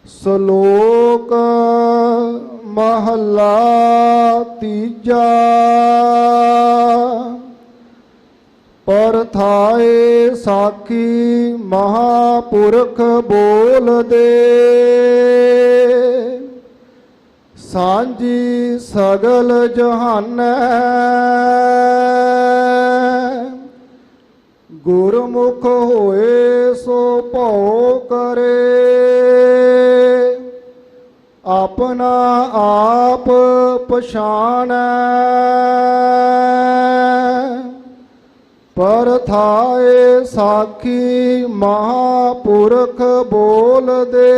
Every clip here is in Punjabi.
ਸ਼ਲੋਕ ਮਹਲਾ ਤੀਜਾ। ਪਰਥਾਏ ਸਾਖੀ ਮਹਾਪੁਰਖ ਬੋਲਦੇ, ਸਾਂਝੀ ਸਗਲ ਜਹਾਨੈ। ਗੁਰਮੁਖ ਹੋਏ ਸੋ ਭਉ ਕਰੇ, ਆਪਣਾ ਆਪ ਪਛਾਣੈ। ਪਰਥਾਏ ਸਾਖੀ ਮਹਾਪੁਰਖ ਬੋਲਦੇ,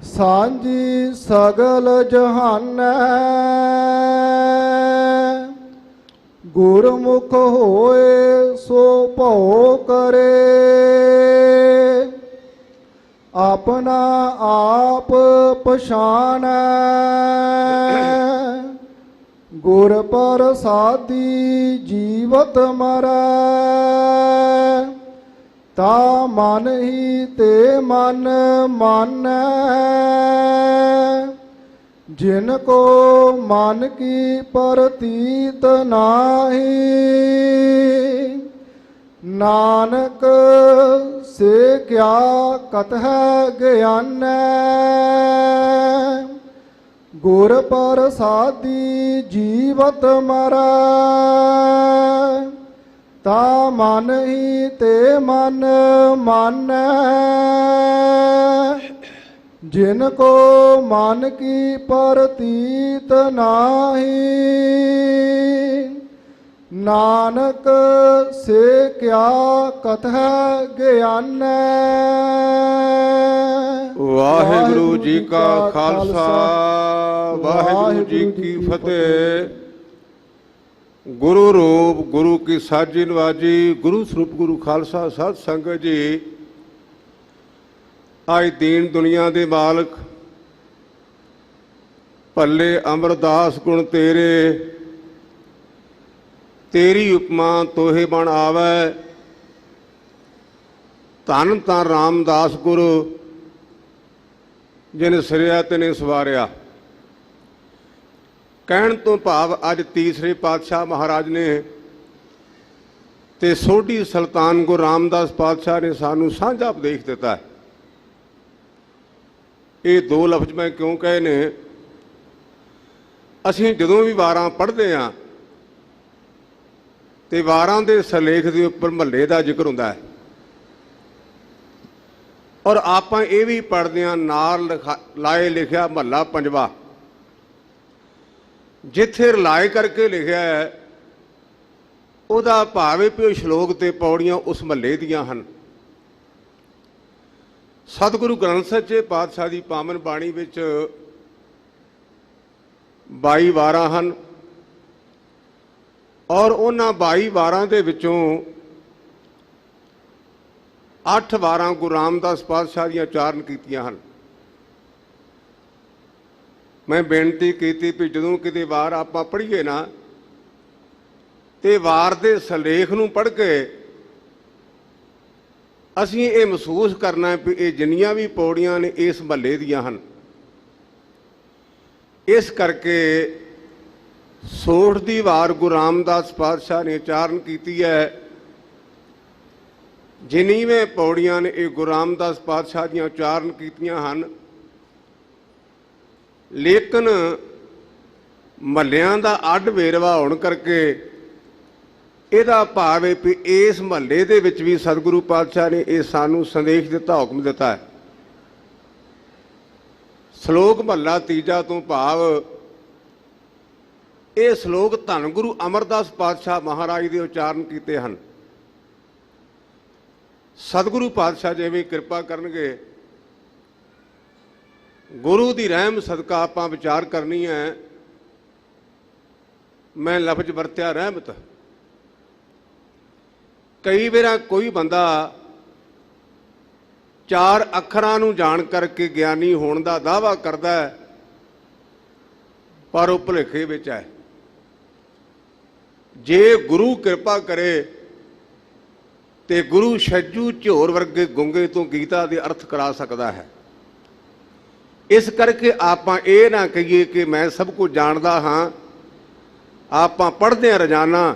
ਸਾਂਝੀ ਸਗਲ ਜਹਾਨੈ। ਗੁਰਮੁਖ ਹੋਏ ਸੋ ਭਉ ਕਰੇ, ਆਪਣਾ ਆਪ ਪਛਾਣੈ। ਗੁਰ ਪ੍ਰਸਾਦੀ ਜੀਵਤ ਮਰੈ, ਤਾ ਮਨ ਹੀ ਤੇ ਮਨ ਮਾਨੈ। ਜਿਨ ਕੋ ਮਨ ਕੀ ਪ੍ਰਤੀਤ ਨਾਹੀ, ਨਾਨਕ ਸੇ ਕਿਆ ਕਤਹਿ ਗਿਆਨੈ। ਗੁਰ ਪ੍ਰਸਾਦੀ ਜੀਵਤ ਮਰੈ, ਤਾ ਮਨ ਹੀ ਤੇ ਮਨ ਮਾਨੈ। ਜਿਨ ਕੋ ਮਨ ਕੀ ਪ੍ਰਤੀਤ ਨਾਹੀ, ਨਾਨਕ ਸੇ ਕਿਆ ਕਤਹਿ ਗਿਆਨੈ। ਵਾਹਿਗੁਰੂ ਜੀ ਕਾ ਖਾਲਸਾ, ਵਾਹਿਗੁਰੂ ਜੀ ਕੀ ਫਤਿਹ। ਗੁਰੂ ਰੂਪ ਗੁਰੂ ਕੀ ਸਾਜੀ ਨਵਾਜੀ, ਗੁਰੂ ਸਰੂਪ ਗੁਰੂ ਖਾਲਸਾ ਸਾਧ ਸੰਗਤ ਜੀ। ਅੱਜ ਦੀਨ ਦੁਨੀਆ ਦੇ ਮਾਲਕ ਭੱਲੇ ਅਮਰਦਾਸ ਗੁਣ ਤੇਰੇ, ਤੇਰੀ ਉਪਮਾ ਤੋਹੇ ਬਣ ਆਵੈ। ਧੰਨ ਤਾਂ ਰਾਮਦਾਸ ਗੁਰੂ, ਜਿਨ ਸਿਰਿਆ ਤੈਨੇ ਸਵਾਰਿਆ। ਕਹਿਣ ਤੋਂ ਭਾਵ ਅੱਜ ਤੀਸਰੇ ਪਾਤਸ਼ਾਹ ਮਹਾਰਾਜ ਨੇ ਤੇ ਸੋਢੀ ਸੁਲਤਾਨ ਗੁਰੂ ਰਾਮਦਾਸ ਪਾਤਸ਼ਾਹ ਨੇ ਸਾਨੂੰ ਸਾਂਝਾ ਉਪਦੇਸ਼ ਦਿੱਤਾ ਹੈ। ਇਹ ਦੋ ਲਫ਼ਜ਼ ਮੈਂ ਕਿਉਂ ਕਹੇ ਨੇ, ਅਸੀਂ ਜਦੋਂ ਵੀ ਵਾਰਾਂ ਪੜ੍ਹਦੇ ਹਾਂ ਤੇ ਵਾਰਾਂ ਦੇ ਸਿਰਲੇਖ ਦੇ ਉੱਪਰ ਮਹੱਲੇ ਦਾ ਜ਼ਿਕਰ ਹੁੰਦਾ ਹੈ, ਔਰ ਆਪਾਂ ਇਹ ਵੀ ਪੜ੍ਹਦੇ ਹਾਂ ਨਾਲ ਲਾਏ ਲਿਖਿਆ ਮਹੱਲਾ ਪੰਜਵਾ। ਜਿੱਥੇ ਰਲਾਏ ਕਰਕੇ ਲਿਖਿਆ ਹੈ ਉਹਦਾ ਭਾਵ ਹੈ ਵੀ ਉਹ ਸ਼ਲੋਕ ਤੇ ਪੌੜੀਆਂ ਉਸ ਮਹੱਲੇ ਦੀਆਂ ਹਨ। ਸਤਿਗੁਰੂ ਗ੍ਰੰਥ ਸੱਚੇ ਪਾਤਸ਼ਾਹ ਦੀ ਪਾਵਨ ਬਾਣੀ ਵਿੱਚ 22 ਵਾਰਾਂ ਹਨ, ਔਰ ਉਹਨਾਂ 22 ਵਾਰਾਂ ਦੇ ਵਿੱਚੋਂ 8 ਵਾਰਾਂ ਗੁਰੂ ਰਾਮਦਾਸ ਪਾਤਸ਼ਾਹ ਦੀਆਂ ਉਚਾਰਨ ਕੀਤੀਆਂ ਹਨ। ਮੈਂ ਬੇਨਤੀ ਕੀਤੀ ਵੀ ਜਦੋਂ ਕਿਤੇ ਵਾਰ ਆਪਾਂ ਪੜ੍ਹੀਏ ਨਾ, ਤੇ ਵਾਰ ਦੇ ਸਿਰਲੇਖ ਨੂੰ ਪੜ੍ਹ ਕੇ ਅਸੀਂ ਇਹ ਮਹਿਸੂਸ ਕਰਨਾ ਵੀ ਇਹ ਜਿੰਨੀਆਂ ਵੀ ਪੌੜੀਆਂ ਨੇ ਇਸ ਮਹੱਲੇ ਦੀਆਂ ਹਨ। ਇਸ ਕਰਕੇ ਸੋਠ ਦੀ ਵਾਰ ਗੁਰੂ ਰਾਮਦਾਸ ਪਾਤਸ਼ਾਹ ਨੇ ਉਚਾਰਨ ਕੀਤੀ ਹੈ। ਜਿੰਨੀਵੇਂ ਪੌੜੀਆਂ ਨੇ ਇਹ ਗੁਰੂ ਰਾਮਦਾਸ ਪਾਤਸ਼ਾਹ ਦੀਆਂ ਉਚਾਰਨ ਕੀਤੀਆਂ ਹਨ, ਲੇਕਿਨ ਮਹੱਲਿਆਂ ਦਾ ਅੱਡ ਵੇਰਵਾ ਹੋਣ ਕਰਕੇ ਇਹਦਾ ਭਾਵ ਹੈ ਵੀ ਇਸ ਮਹੱਲੇ ਦੇ ਵਿੱਚ ਵੀ ਸਤਿਗੁਰੂ ਪਾਤਸ਼ਾਹ ਨੇ ਇਹ ਸਾਨੂੰ ਸੰਦੇਸ਼ ਦਿੱਤਾ, ਹੁਕਮ ਦਿੱਤਾ ਹੈ। ਸ਼ਲੋਕ ਮਹੱਲਾ ਤੀਜਾ ਤੋਂ ਭਾਵ ਇਹ ਸ਼ਲੋਕ ਧੰਨ ਗੁਰੂ ਅਮਰਦਾਸ ਪਾਤਸ਼ਾਹ ਮਹਾਰਾਜ ਦੇ ਉਚਾਰਨ ਕੀਤੇ ਹਨ। ਸਤਿਗੁਰੂ ਪਾਤਸ਼ਾਹ ਜਿਵੇਂ ਕਿਰਪਾ ਕਰਨਗੇ, ਗੁਰੂ ਦੀ ਰਹਿਮ ਸਦਕਾ ਆਪਾਂ ਵਿਚਾਰ ਕਰਨੀ ਹੈ। ਮੈਂ ਲਫ਼ਜ਼ ਵਰਤਿਆ ਰਹਿਮਤ। ਕਈ ਵਾਰ ਕੋਈ ਬੰਦਾ 4 ਅੱਖਰਾਂ ਨੂੰ ਜਾਣ ਕਰਕੇ ਗਿਆਨੀ ਹੋਣ ਦਾ ਦਾਅਵਾ ਕਰਦਾ ਹੈ, ਪਰ ਉਹ ਭੁਲੇਖੇ ਵਿੱਚ ਹੈ। ਜੇ ਗੁਰੂ ਕਿਰਪਾ ਕਰੇ ਤੇ ਗੁਰੂ ਛੱਜੂ ਝੋਰ ਵਰਗੇ ਗੁੰਗੇ ਤੋਂ ਗੀਤਾ ਦੇ ਅਰਥ ਕਰਾ ਸਕਦਾ ਹੈ। ਇਸ ਕਰਕੇ ਆਪਾਂ ਇਹ ਨਾ ਕਹੀਏ ਕਿ ਮੈਂ ਸਭ ਕੁਝ ਜਾਣਦਾ ਹਾਂ। ਆਪਾਂ ਪੜ੍ਹਦੇ ਹਾਂ ਰੋਜ਼ਾਨਾ,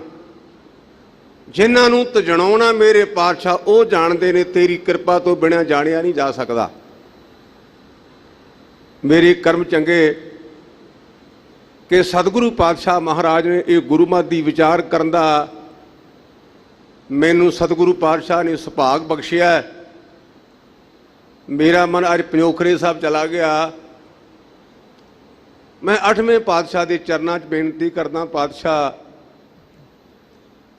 ਜਿਨ੍ਹਾਂ ਨੂੰ ਤਜਣਾਉਣਾ ਮੇਰੇ ਪਾਤਸ਼ਾਹ ਉਹ ਜਾਣਦੇ ਨੇ, ਤੇਰੀ ਕਿਰਪਾ ਤੋਂ ਬਿਨਾਂ ਜਾਣਿਆ ਨਹੀਂ ਜਾ ਸਕਦਾ। ਮੇਰੇ ਕਰਮ ਚੰਗੇ ਕਿ ਸਤਿਗੁਰੂ ਪਾਤਸ਼ਾਹ ਮਹਾਰਾਜ ਨੇ ਇਹ ਗੁਰਮਤਿ ਦੀ ਵਿਚਾਰ ਕਰਨ ਦਾ ਮੈਨੂੰ ਸਤਿਗੁਰੂ ਪਾਤਸ਼ਾਹ ਨੇ ਸੁਭਾਗ ਬਖਸ਼ਿਆ। ਮੇਰਾ ਮਨ ਅੱਜ ਪੰਜੋਖਰੇ ਸਾਹਿਬ ਚਲਾ ਗਿਆ। ਮੈਂ 8ਵੇਂ ਪਾਤਸ਼ਾਹ ਦੇ ਚਰਨਾਂ 'ਚ ਬੇਨਤੀ ਕਰਦਾ, ਪਾਤਸ਼ਾਹ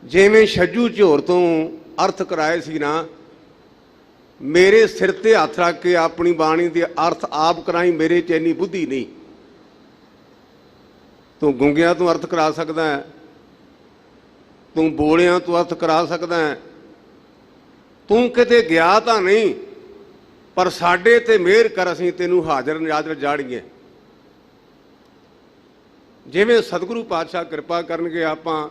ਜਿਵੇਂ ਛੱਜੂ ਝੋਰ ਤੋਂ ਅਰਥ ਕਰਾਏ ਸੀ ਨਾ, ਮੇਰੇ ਸਿਰ ਤੇ ਹੱਥ ਰੱਖ ਕੇ ਆਪਣੀ ਬਾਣੀ ਦੇ ਅਰਥ ਆਪ ਕਰਾਈ। ਮੇਰੇ 'ਚ ਇੰਨੀ ਬੁੱਧੀ ਨਹੀਂ। ਤੂੰ ਗੁੰਗਿਆਂ ਤੋਂ ਅਰਥ ਕਰਾ ਸਕਦਾ ਹੈ, ਤੂੰ ਬੋਲਿਆਂ ਤੋਂ ਅਰਥ ਕਰਾ ਸਕਦਾ ਹੈ, ਤੂੰ ਕਿਤੇ ਗਿਆ ਤਾਂ ਨਹੀਂ, ਪਰ ਸਾਡੇ ਤੇ ਮਿਹਰ ਕਰ, ਅਸੀਂ ਤੈਨੂੰ ਹਾਜ਼ਰ ਨਾਜ਼ਰ ਜਾਣੀਏ। ਜਿਵੇਂ ਸਤਿਗੁਰੂ ਪਾਤਸ਼ਾਹ ਕਿਰਪਾ ਕਰਨਗੇ, ਆਪਾਂ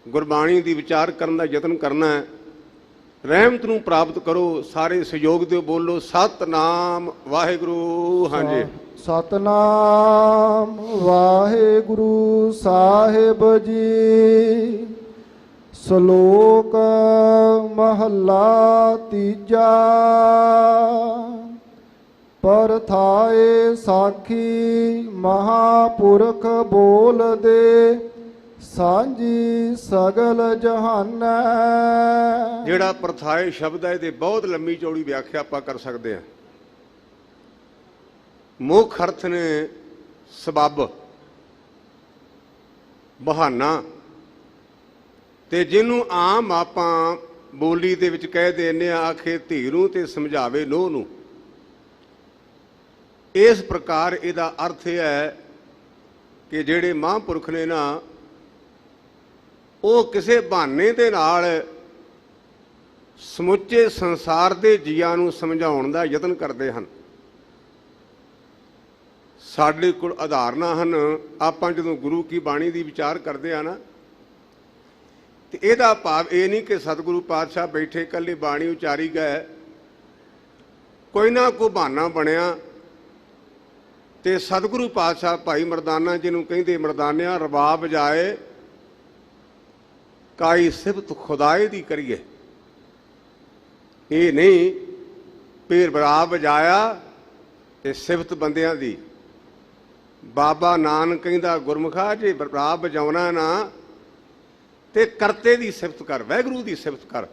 ਗੁਰਬਾਣੀ ਦੀ ਵਿਚਾਰ ਕਰਨ ਦਾ ਯਤਨ ਕਰਨਾ ਹੈ। ਰਹਿਮਤ ਨੂੰ ਪ੍ਰਾਪਤ ਕਰੋ। ਸਾਰੇ ਸਹਿਯੋਗ ਦਿਓ, ਬੋਲੋ ਸਤਨਾਮ ਵਾਹਿਗੁਰੂ। ਹਾਂਜੀ, ਸਤਨਾਮ ਵਾਹਿਗੁਰੂ ਸਾਹਿਬ ਜੀ। ਸ਼ਲੋਕ ਮਹੱਲਾ ਤੀਜਾ। ਪਰਥਾਏ ਸਾਖੀ ਮਹਾਪੁਰਖ ਬੋਲਦੇ, ਸਾਂਝੀ ਸਗਲ ਜਹਾਨੈ। ਜਿਹੜਾ ਪਰਥਾਏ ਸ਼ਬਦ ਹੈ, ਇਹਦੇ ਬਹੁਤ ਲੰਮੀ ਚੌੜੀ ਵਿਆਖਿਆ ਆਪਾਂ ਕਰ ਸਕਦੇ ਹਾਂ। ਮੁੱਖ ਅਰਥ ਨੇ ਸਬੱਬ, ਬਹਾਨਾ, ਤੇ ਜਿਹਨੂੰ ਆਮ ਆਪਾਂ ਬੋਲੀ ਦੇ ਵਿੱਚ ਕਹਿ ਦਿੰਦੇ ਆ, ਆਖੇ ਧੀ ਨੂੰ ਤੇ ਸਮਝਾਵੇ ਨੂੰਹ ਨੂੰ। ਇਸ ਪ੍ਰਕਾਰ ਇਹਦਾ ਅਰਥ ਇਹ ਹੈ ਕਿ ਜਿਹੜੇ ਮਹਾਂਪੁਰਖ ਨੇ ਨਾ, ਉਹ ਕਿਸੇ ਬਹਾਨੇ ਦੇ ਨਾਲ ਸਮੁੱਚੇ ਸੰਸਾਰ ਦੇ ਜੀਆਂ ਨੂੰ ਸਮਝਾਉਣ ਦਾ ਯਤਨ ਕਰਦੇ ਹਨ। ਸਾਡੇ ਕੋਲ ਉਦਾਹਰਨਾਂ ਹਨ। ਆਪਾਂ ਜਦੋਂ ਗੁਰੂ ਕੀ ਬਾਣੀ ਦੀ ਵਿਚਾਰ ਕਰਦੇ ਆ ਨਾ, ਤੇ ਇਹਦਾ ਭਾਵ ਇਹ ਨਹੀਂ ਕਿ ਸਤਿਗੁਰੂ ਪਾਤਸ਼ਾਹ ਬੈਠੇ ਇਕੱਲੇ ਬਾਣੀ ਉਚਾਰੀ ਗਏ, ਕੋਈ ਨਾ ਕੋਈ ਬਹਾਨਾ ਬਣਿਆ ਤੇ ਸਤਿਗੁਰੂ ਪਾਤਸ਼ਾਹ ਭਾਈ ਮਰਦਾਨਾ ਜਿਹਨੂੰ ਕਹਿੰਦੇ ਮਰਦਾਨਿਆਂ, ਰਬਾਬ ਵਜਾਏ ਕਾਈ ਸਿਫਤ ਖੁਦਾਏ ਦੀ ਕਰੀਏ। ਇਹ ਨਹੀਂ ਪੀਰ ਰਬਾਬ ਵਜਾਇਆ ਤੇ ਸਿਫਤ ਬੰਦਿਆਂ ਦੀ। ਬਾਬਾ ਨਾਨਕ ਕਹਿੰਦਾ ਗੁਰਮੁਖਾ, ਜੇ ਰਬਾਬ ਵਜਾਉਣਾ ਨਾ ਤੇ ਕਰਤੇ ਦੀ ਸਿਫਤ ਕਰ, ਵਾਹਿਗੁਰੂ ਦੀ ਸਿਫਤ ਕਰ।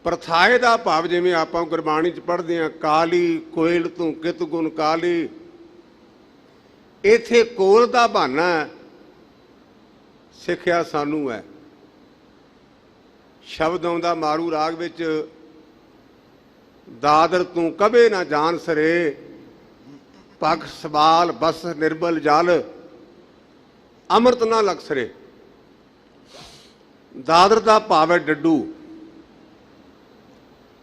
ਪਰਥਾਏ ਦਾ ਭਾਵ ਜਿਵੇਂ ਆਪਾਂ ਗੁਰਬਾਣੀ 'ਚ ਪੜ੍ਹਦੇ ਹਾਂ, ਕਾਲੀ ਕੋਇਲ ਤੂੰ ਕਿਤ ਗੁਣ ਕਾਲੀ। ਇੱਥੇ ਕੋਲ ਦਾ ਬਹਾਨਾ ਸਿੱਖਿਆ ਸਾਨੂੰ ਹੈ। ਸ਼ਬਦ ਆਉਂਦਾ ਮਾਰੂ ਰਾਗ ਵਿੱਚ, ਦਾਦਰ ਤੂੰ ਕਬੇ ਨਾ ਜਾਣ ਸਰੇ, ਪੱਖ ਸਵਾਲ ਬਸ ਨਿਰਬਲ ਜਲ, ਅੰਮ੍ਰਿਤ ਨਾ ਲਕਸਰੇ। ਦਾਦਰ ਦਾ ਭਾਵ ਹੈ ਡੱਡੂ।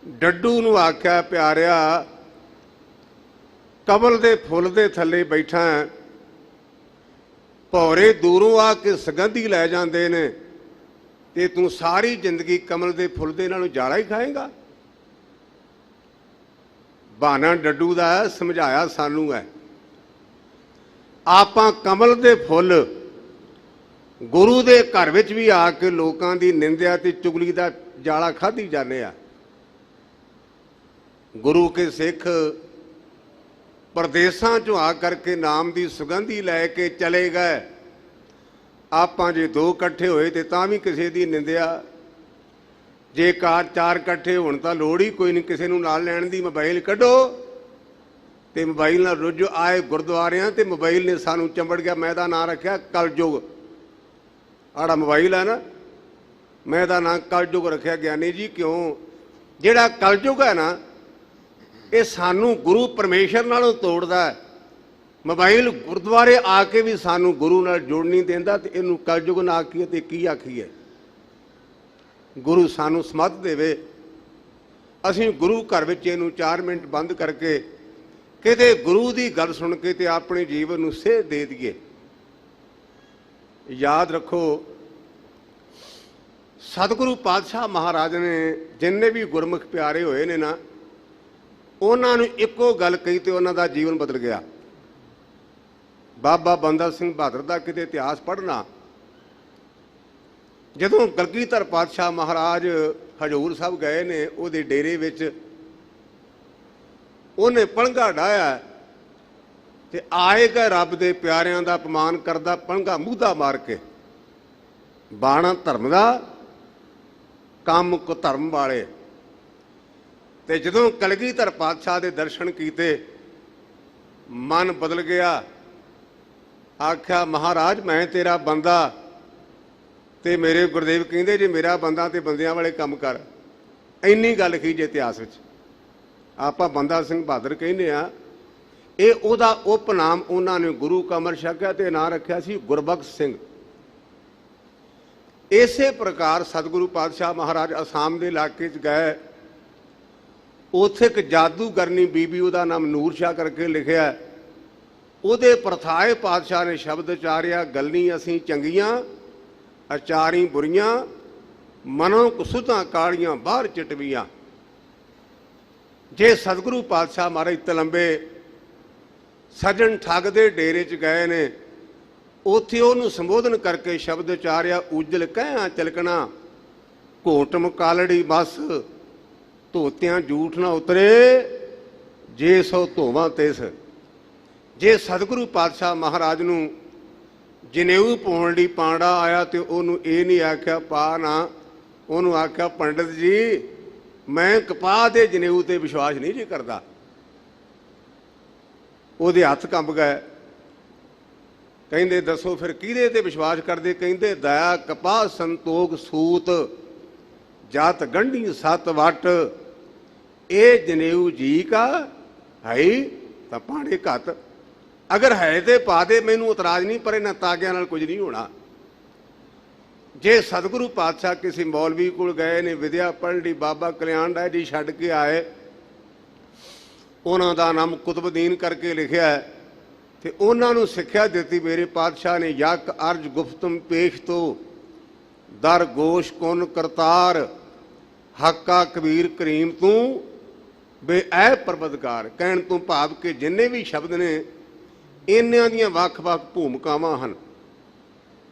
ਡੱਡੂ ਨੂੰ ਆਖਿਆ ਪਿਆਰਿਆ, ਕਮਲ ਦੇ ਫੁੱਲ ਦੇ ਥੱਲੇ ਬੈਠਾ ਹੈ, ਭੌਰੇ ਦੂਰੋਂ ਆ ਕੇ ਸੁਗੰਧੀ ਲੈ ਜਾਂਦੇ ਨੇ, ਤੇ ਤੂੰ ਸਾਰੀ ਜ਼ਿੰਦਗੀ ਕਮਲ ਦੇ ਫੁੱਲ ਦੇ ਨਾਲੋਂ ਜਾਲਾ ਹੀ ਖਾਏਗਾ। ਬਹਾਨਾ ਡੱਡੂ ਦਾ ਸਮਝਾਇਆ ਸਾਨੂੰ ਹੈ। ਆਪਾਂ ਕਮਲ ਦੇ ਫੁੱਲ ਗੁਰੂ ਦੇ ਘਰ ਵਿੱਚ ਵੀ ਆ ਕੇ ਲੋਕਾਂ ਦੀ ਨਿੰਦਿਆ ਤੇ ਚੁਗਲੀ ਦਾ ਜਾਲਾ ਖਾਧੀ ਜਾਂਦੇ ਆ। ਗੁਰੂ ਕੇ ਸਿੱਖ ਪਰਦੇਸਾਂ ਚੋਂ ਆ ਕਰਕੇ ਨਾਮ ਦੀ ਸੁਗੰਧੀ ਲੈ ਕੇ ਚਲੇ ਗਏ। ਆਪਾਂ ਜੇ ਦੋ ਇਕੱਠੇ ਹੋਏ ਤੇ ਤਾਂ ਵੀ ਕਿਸੇ ਦੀ ਨਿੰਦਿਆ, ਜੇ ਚਾਰ ਇਕੱਠੇ ਹੋਣ ਤਾਂ ਲੋੜ ਹੀ ਕੋਈ ਨਹੀਂ ਕਿਸੇ ਨੂੰ ਨਾਲ ਲੈਣ ਦੀ। ਮੋਬਾਈਲ ਕੱਢੋ ਤੇ ਮੋਬਾਈਲ ਨਾਲ ਰੁੱਝ ਆਏ ਗੁਰਦੁਆਰਿਆਂ, ਤੇ ਮੋਬਾਈਲ ਨੇ ਸਾਨੂੰ ਚੰਬੜ ਗਿਆ। ਮੈਂ ਦਾ ਨਾਂ ਰੱਖਿਆ ਕਲਯੁਗ। ਆੜਾ ਮੋਬਾਈਲ ਹੈ ਨਾ, ਮੈਂ ਦਾ ਨਾਂ ਕਲਯੁਗ ਰੱਖਿਆ ਗਿਆਨੀ ਜੀ। ਕਿਉਂ? ਜਿਹੜਾ ਕਲਯੁਗ ਹੈ ਨਾ, ਇਹ ਸਾਨੂੰ ਗੁਰੂ ਪਰਮੇਸ਼ਰ ਨਾਲੋਂ ਤੋੜਦਾ ਹੈ। ਮੋਬਾਈਲ ਗੁਰਦੁਆਰੇ ਆ ਕੇ ਵੀ ਸਾਨੂੰ ਗੁਰੂ ਨਾਲ ਜੁੜ ਨਹੀਂ ਦਿੰਦਾ, ਤੇ ਇਹਨੂੰ ਕਲਯੁਗ ਨਾ ਆਖੀਏ ਤੇ ਕੀ ਆਖੀਏ। ਗੁਰੂ ਸਾਨੂੰ ਸਮੱਤ ਦੇਵੇ, ਅਸੀਂ ਗੁਰੂ ਘਰ ਵਿੱਚ ਇਹਨੂੰ 4 ਮਿੰਟ ਬੰਦ ਕਰਕੇ ਕਿਤੇ ਗੁਰੂ ਦੀ ਗੱਲ ਸੁਣ ਕੇ ਤੇ ਆਪਣੇ ਜੀਵਨ ਨੂੰ ਸੇਧ ਦੇ ਦਈਏ। ਯਾਦ ਰੱਖੋ, ਸਤਿਗੁਰੂ ਪਾਤਸ਼ਾਹ ਮਹਾਰਾਜ ਨੇ ਜਿੰਨੇ ਵੀ ਗੁਰਮੁਖ ਪਿਆਰੇ ਹੋਏ ਨੇ ਨਾ, ਉਹਨਾਂ ਨੂੰ ਇੱਕੋ ਗੱਲ ਕਹੀ ਤੇ ਉਹਨਾਂ ਦਾ ਜੀਵਨ ਬਦਲ ਗਿਆ। ਬਾਬਾ ਬੰਦਾ ਸਿੰਘ ਬਹਾਦਰ ਦਾ ਕਿਤੇ ਇਤਿਹਾਸ ਪੜ੍ਹਨਾ, ਜਦੋਂ ਕਲਗੀਧਰ ਪਾਤਸ਼ਾਹ ਮਹਾਰਾਜ ਹਜ਼ੂਰ ਸਾਹਿਬ ਗਏ ਨੇ, ਉਹਦੇ ਡੇਰੇ ਵਿੱਚ ਉਹਨੇ ਪਲੰਘਾ ਡਾਹਿਆ ਤੇ ਆਏਗਾ ਰੱਬ ਦੇ ਪਿਆਰਿਆਂ ਦਾ ਅਪਮਾਨ ਕਰਦਾ ਪਲੰਘਾ ਮੂਧਾ ਮਾਰ ਕੇ। ਬਾਣਾ ਧਰਮ ਦਾ, ਕੰਮ ਕੁਧਰਮ ਵਾਲੇ। ਤੇ ਜਦੋਂ ਕਲਗੀਧਰ ਪਾਤਸ਼ਾਹ ਦੇ ਦਰਸ਼ਨ ਕੀਤੇ, ਮਨ ਬਦਲ ਗਿਆ। ਆਖਿਆ ਮਹਾਰਾਜ ਮੈਂ ਤੇਰਾ ਬੰਦਾ, ਤੇ ਮੇਰੇ ਗੁਰਦੇਵ ਕਹਿੰਦੇ ਜੇ ਮੇਰਾ ਬੰਦਾ ਤੇ ਬੰਦਿਆਂ ਵਾਲੇ ਕੰਮ ਕਰ। ਇੰਨੀ ਗੱਲ ਕਹੀ ਜੇ ਇਤਿਹਾਸ ਵਿੱਚ। ਆਪਾਂ ਬੰਦਾ ਸਿੰਘ ਬਹਾਦਰ ਕਹਿੰਦੇ ਆ, ਇਹ ਉਹਦਾ ਉਪਨਾਮ ਉਹਨਾਂ ਨੇ ਗੁਰੂ ਕਾ ਅੰਮ੍ਰਿਤ ਛਕਿਆ ਤੇ ਨਾਂ ਰੱਖਿਆ ਸੀ ਗੁਰਬਖਸ਼ ਸਿੰਘ। ਇਸੇ ਪ੍ਰਕਾਰ ਸਤਿਗੁਰੂ ਪਾਤਸ਼ਾਹ ਮਹਾਰਾਜ ਅਸਾਮ ਦੇ ਇਲਾਕੇ 'ਚ ਗਏ, ਉੱਥੇ ਇੱਕ ਜਾਦੂਗਰਨੀ ਬੀਬੀ, ਉਹਦਾ ਨਾਮ ਨੂਰ ਸ਼ਾਹ ਕਰਕੇ ਲਿਖਿਆ, ਉਹਦੇ ਪ੍ਰਥਾਏ ਪਾਤਸ਼ਾਹ ਨੇ ਸ਼ਬਦ ਉਚਾਰਿਆ, ਗੱਲੀ ਅਸੀਂ ਚੰਗੀਆਂ ਅਚਾਰੀ ਬੁਰੀਆਂ, ਮਨੋਂ ਕੁਸੁਤਾਂ ਕਾਲੀਆਂ ਬਾਹਰ ਚਟਵੀਆਂ। ਜੇ ਸਤਿਗੁਰੂ ਪਾਤਸ਼ਾਹ ਮਹਾਰਾਜ ਤਲੰਬੇ ਸੱਜਣ ਠੱਗ ਦੇ ਡੇਰੇ 'ਚ ਗਏ ਨੇ, ਉੱਥੇ ਉਹਨੂੰ ਸੰਬੋਧਨ ਕਰਕੇ ਸ਼ਬਦ ਉਚਾਰਿਆ, ਉਜਲ ਕਹਿਆ ਚਲਕਣਾ, ਘੋਟਮ ਕਾਲੜੀ ਬਸ, ਧੋਤਿਆਂ ਝੂਠ ਨਾ ਉਤਰੇ, ਜੇ ਸੋ ਧੋਵਾਂ ਤਿਸ। ਜੇ ਸਤਿਗੁਰੂ ਪਾਤਸ਼ਾਹ ਮਹਾਰਾਜ ਨੂੰ ਜਨੇਊ ਪਾਉਣ ਲਈ ਪਾਂਡਾ ਆਇਆ ਤੇ ਉਹਨੂੰ ਇਹ ਨਹੀਂ ਆਖਿਆ ਪਾ ਨਾ, ਉਹਨੂੰ ਆਖਿਆ ਪੰਡਿਤ ਜੀ ਮੈਂ ਕਪਾਹ ਦੇ ਜਨੇਊ ਤੇ ਵਿਸ਼ਵਾਸ ਨਹੀਂ ਜੀ ਕਰਦਾ। ਉਹਦੇ ਹੱਥ ਕੰਬ ਗਏ। ਕਹਿੰਦੇ ਦੱਸੋ ਫਿਰ ਕਿਹਦੇ ਤੇ ਵਿਸ਼ਵਾਸ ਕਰਦੇ? ਕਹਿੰਦੇ ਦਇਆ ਕਪਾਹ ਸੰਤੋਖ ਸੂਤ, ਜਾਤ ਗੰਢੀ ਸੱਤ ਵੱਟ, ਇਹ ਜਨੇਊ ਜੀ ਕਾ ਹੈ ਤਾਂ ਪਾਂਡੇ ਘੱਤ। ਅਗਰ ਹੈ ਤੇ ਪਾ ਦੇ, ਮੈਨੂੰ ਇਤਰਾਜ਼ ਨਹੀਂ, ਪਰ ਇਹਨਾਂ ਤਾਗਿਆਂ ਨਾਲ ਕੁਝ ਨਹੀਂ ਹੋਣਾ। ਜੇ ਸਤਿਗੁਰੂ ਪਾਤਸ਼ਾਹ ਕਿਸੇ ਮੌਲਵੀ ਕੋਲ ਗਏ ਨੇ, ਵਿਦਿਆ ਪੜ੍ਹਨ ਲਈ, ਬਾਬਾ ਕਲਿਆਣ ਰਾਏ ਜੀ ਛੱਡ ਕੇ ਆਏ, ਉਹਨਾਂ ਦਾ ਨਾਮ ਕੁਤਬਦੀਨ ਕਰਕੇ ਲਿਖਿਆ, ਤੇ ਉਹਨਾਂ ਨੂੰ ਸਿੱਖਿਆ ਦਿੱਤੀ ਮੇਰੇ ਪਾਤਸ਼ਾਹ ਨੇ, ਯਕ ਅਰਜ ਗੁਫਤਮ ਪੇਸ਼ ਤੋਂ ਦਰ ਗੋਸ਼ ਕੁਨ ਕਰਤਾਰ, ਹੱਕਾ ਕਬੀਰ ਕਰੀਮ ਤੂੰ ਬੇ ਐ ਪਰਵਦਗਾਰ। ਕਹਿਣ ਤੋਂ ਭਾਵ ਕਿ ਜਿੰਨੇ ਵੀ ਸ਼ਬਦ ਨੇ ਇਹਨਾਂ ਦੀਆਂ ਵੱਖ-ਵੱਖ ਭੂਮਿਕਾਵਾਂ ਹਨ।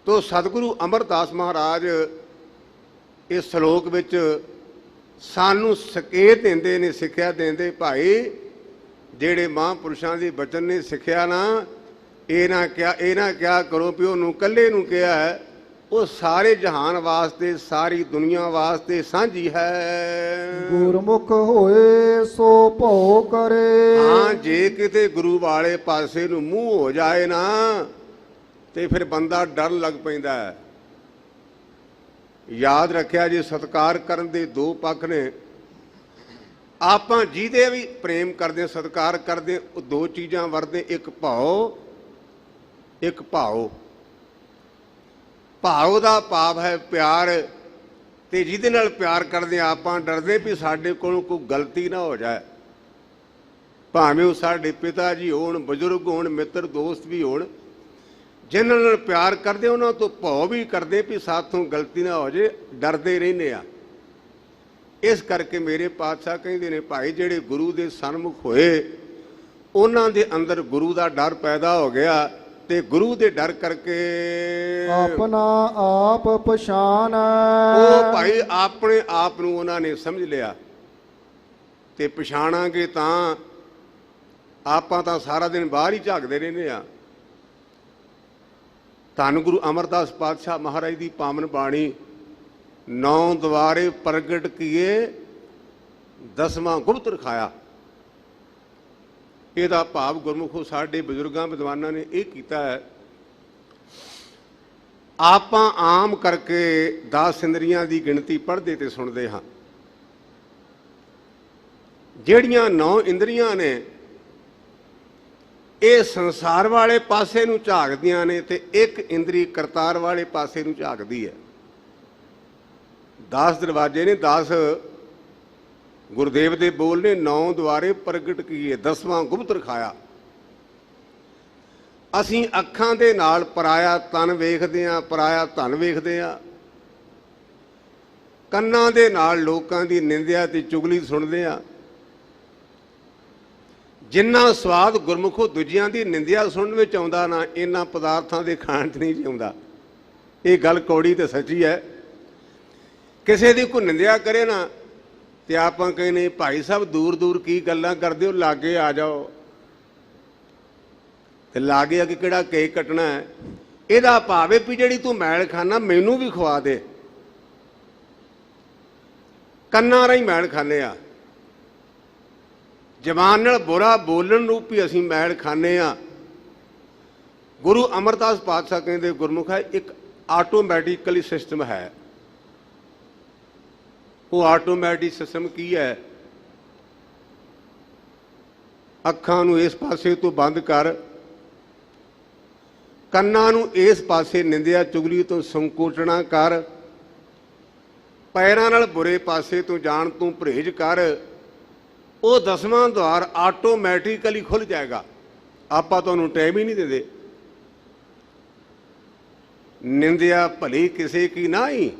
ਤੋ ਸਤਿਗੁਰੂ ਅਮਰਦਾਸ ਮਹਾਰਾਜ ਇਸ ਸ਼ਲੋਕ ਵਿੱਚ ਸਾਨੂੰ ਸੰਕੇਤ ਦਿੰਦੇ ਨੇ, ਸਿੱਖਿਆ ਦਿੰਦੇ, ਭਾਈ ਜਿਹੜੇ ਮਹਾਂਪੁਰਸ਼ਾਂ ਦੇ ਬਚਨ ਨੇ ਸਿੱਖਿਆ ਨਾ, ਇਹ ਨਾ ਕਿਹਾ ਕਰੋ ਵੀ ਉਹਨੂੰ ਇਕੱਲੇ ਨੂੰ ਕਿਹਾ ਹੈ, ਉਹ ਸਾਰੇ ਜਹਾਨ ਵਾਸਤੇ, ਸਾਰੀ ਦੁਨੀਆ ਵਾਸਤੇ ਸਾਂਝੀ ਹੈ। ਗੁਰਮੁਖ ਹੋਏ ਸੋ ਭਉ ਕਰੇ। ਹਾਂ, ਜੇ ਕਿਤੇ ਗੁਰੂ ਵਾਲੇ ਪਾਸੇ ਨੂੰ ਮੂੰਹ ਹੋ ਜਾਏ ਨਾ, ਤੇ ਫਿਰ ਬੰਦਾ ਡਰਨ ਲੱਗ ਪੈਂਦਾ ਹੈ। ਯਾਦ ਰੱਖਿਆ ਜੀ, ਸਤਿਕਾਰ ਕਰਨ ਦੇ ਦੋ ਪੱਖ ਨੇ। ਆਪਾਂ ਜਿਹਦੇ ਵੀ ਪ੍ਰੇਮ ਕਰਦੇ, ਸਤਿਕਾਰ ਕਰਦੇ, ਉਹ ਦੋ ਚੀਜ਼ਾਂ ਵਰਤਦੇ, ਇੱਕ ਭਾਉ, ਇੱਕ ਭਾਉ। ਭਾਉ ਦਾ ਭਾਵ ਹੈ ਪਿਆਰ, ਤੇ ਜਿਹਦੇ ਨਾਲ ਪਿਆਰ ਕਰਦੇ ਆਪਾਂ ਡਰਦੇ ਵੀ ਸਾਡੇ ਕੋਲੋਂ ਕੋਈ ਗਲਤੀ ਨਾ ਹੋ ਜਾਏ। ਭਾਵੇਂ ਉਹ ਸਾਡੇ ਪਿਤਾ ਜੀ ਹੋਣ, ਬਜ਼ੁਰਗ ਹੋਣ, ਮਿੱਤਰ ਦੋਸਤ ਵੀ ਹੋਣ, ਜਿਨ੍ਹਾਂ ਨਾਲ ਪਿਆਰ ਕਰਦੇ ਉਹਨਾਂ ਤੋਂ ਭਾਉ ਵੀ ਕਰਦੇ ਵੀ ਸਾਥੋਂ ਗਲਤੀ ਨਾ ਹੋ ਜਾਏ, ਡਰਦੇ ਰਹਿੰਦੇ ਆ। ਇਸ ਕਰਕੇ ਮੇਰੇ ਪਾਤਸ਼ਾਹ ਕਹਿੰਦੇ ਨੇ, ਭਾਈ ਜਿਹੜੇ ਗੁਰੂ ਦੇ ਸਨਮੁਖ ਹੋਏ, ਉਹਨਾਂ ਦੇ ਅੰਦਰ ਗੁਰੂ ਦਾ ਡਰ ਪੈਦਾ ਹੋ ਗਿਆ, ਤੇ ਗੁਰੂ ਦੇ ਡਰ ਕਰਕੇ ਆਪਣਾ ਆਪ ਪਛਾਣ, ਉਹ ਭਾਈ ਆਪਣੇ ਆਪ ਨੂੰ ਉਹਨਾਂ ਨੇ ਸਮਝ ਲਿਆ। ਤੇ ਪਛਾਣਾਂਗੇ ਤਾਂ ਆਪਾਂ ਤਾਂ ਸਾਰਾ ਦਿਨ ਬਾਹਰ ਹੀ ਝਾਕਦੇ ਰਹਿੰਦੇ ਆ। ਧੰਨ ਗੁਰੂ ਅਮਰਦਾਸ ਪਾਤਸ਼ਾਹ ਮਹਾਰਾਜ ਦੀ ਪਾਵਨ ਬਾਣੀ, ਨੌ ਦੁਆਰੇ ਪ੍ਰਗਟ ਕੀਏ, ਦਸਵਾਂ ਗੁਪਤ ਰਖਾਇਆ। ਇਹਦਾ ਭਾਵ ਗੁਰਮੁਖੋ ਸਾਡੇ ਬਜ਼ੁਰਗਾਂ ਵਿਦਵਾਨਾਂ ਨੇ ਇਹ ਕੀਤਾ ਹੈ। ਆਪਾਂ ਆਮ ਕਰਕੇ 10 ਇੰਦਰੀਆਂ ਦੀ ਗਿਣਤੀ ਪੜ੍ਹਦੇ ਤੇ ਸੁਣਦੇ ਹਾਂ। ਜਿਹੜੀਆਂ 9 ਇੰਦਰੀਆਂ ਨੇ, ਇਹ ਸੰਸਾਰ ਵਾਲੇ ਪਾਸੇ ਨੂੰ ਝਾਕਦੀਆਂ ਨੇ, ਤੇ ਇੱਕ ਇੰਦਰੀ ਕਰਤਾਰ ਵਾਲੇ ਪਾਸੇ ਨੂੰ ਝਾਕਦੀ ਹੈ। 10 ਦਰਵਾਜ਼ੇ ਨੇ, 10 ਗੁਰਦੇਵ ਦੇ ਬੋਲ ਨੇ, 9 ਦੁਆਰੇ ਪ੍ਰਗਟ ਕੀਏ, 10ਵਾਂ ਗੁਪਤ ਰਖਾਇਆ। ਅਸੀਂ ਅੱਖਾਂ ਦੇ ਨਾਲ ਪਰਾਇਆ ਤਨ ਵੇਖਦੇ ਹਾਂ, ਪਰਾਇਆ ਧਨ ਵੇਖਦੇ ਹਾਂ। ਕੰਨਾਂ ਦੇ ਨਾਲ ਲੋਕਾਂ ਦੀ ਨਿੰਦਿਆ ਤੇ ਚੁਗਲੀ ਸੁਣਦੇ ਆ। ਜਿੰਨਾ ਸਵਾਦ ਗੁਰਮੁਖੋ ਦੂਜਿਆਂ ਦੀ ਨਿੰਦਿਆ ਸੁਣਨ ਵਿੱਚ ਆਉਂਦਾ ਨਾ, ਇਹਨਾਂ ਪਦਾਰਥਾਂ ਦੇ ਖਾਣ 'ਚ ਨਹੀਂ ਆਉਂਦਾ। ਇਹ ਗੱਲ ਕੌੜੀ ਤੇ ਸੱਚੀ ਹੈ। ਕਿਸੇ ਦੀ ਕੋਈ ਨਿੰਦਿਆ ਕਰੇ ਨਾ ਤੇ ਆਪਾਂ ਕਹਿੰਦੇ ਭਾਈ ਸਾਹਿਬ ਦੂਰ ਦੂਰ ਕੀ ਗੱਲਾਂ ਕਰਦੇ ਹੋ, ਲਾਗੇ ਆ ਜਾਓ। ਤੇ ਲਾਗੇ ਆ ਕਿ ਕਿਹੜਾ ਕੇਕ ਕੱਟਣਾ ਹੈ। ਇਹਦਾ ਭਾਵੇਂ ਵੀ ਜਿਹੜੀ ਤੂੰ ਮੈਲ ਖਾਨਾ ਮੈਨੂੰ ਵੀ ਖਵਾ ਦੇ। ਕੰਨਾਂ ਰਾਹੀਂ ਮੈਲ ਖਾਂਦੇ ਆ, ਜ਼ਬਾਨ ਨਾਲ ਬੁਰਾ ਬੋਲਣ ਰੂਪ ਵੀ ਅਸੀਂ ਮੈਲ ਖਾਂਦੇ ਆ। ਗੁਰੂ ਅਮਰਦਾਸ ਪਾਤਸ਼ਾਹ ਕਹਿੰਦੇ ਗੁਰਮੁਖਾ ਇੱਕ ਆਟੋਮੈਟਿਕਲੀ ਸਿਸਟਮ ਹੈ। ਉਹ ਆਟੋਮੈਟਿਕ ਸਿਸਟਮ ਕੀ ਹੈ? ਅੱਖਾਂ ਨੂੰ ਇਸ ਪਾਸੇ ਤੋਂ ਬੰਦ ਕਰ, ਕੰਨਾਂ ਨੂੰ ਇਸ ਪਾਸੇ ਨਿੰਦਿਆ ਚੁਗਲੀ ਤੋਂ ਸੰਕੋਚਣਾ ਕਰ, ਪੈਰਾਂ ਨਾਲ ਬੁਰੇ ਪਾਸੇ ਤੋਂ ਜਾਣ ਤੋਂ ਪਰਹੇਜ਼ ਕਰ। ਉਹ 10ਵਾਂ ਦੁਆਰ ਆਟੋਮੈਟਿਕਲੀ ਖੁੱਲ ਜਾਏਗਾ। ਆਪਾਂ ਤੁਹਾਨੂੰ ਟਾਈਮ ਹੀ ਨਹੀਂ ਦਿੰਦੇ। ਨਿੰਦਿਆ ਭਲੀ ਕਿਸੇ ਕੀ ਨਾਹੀਂ।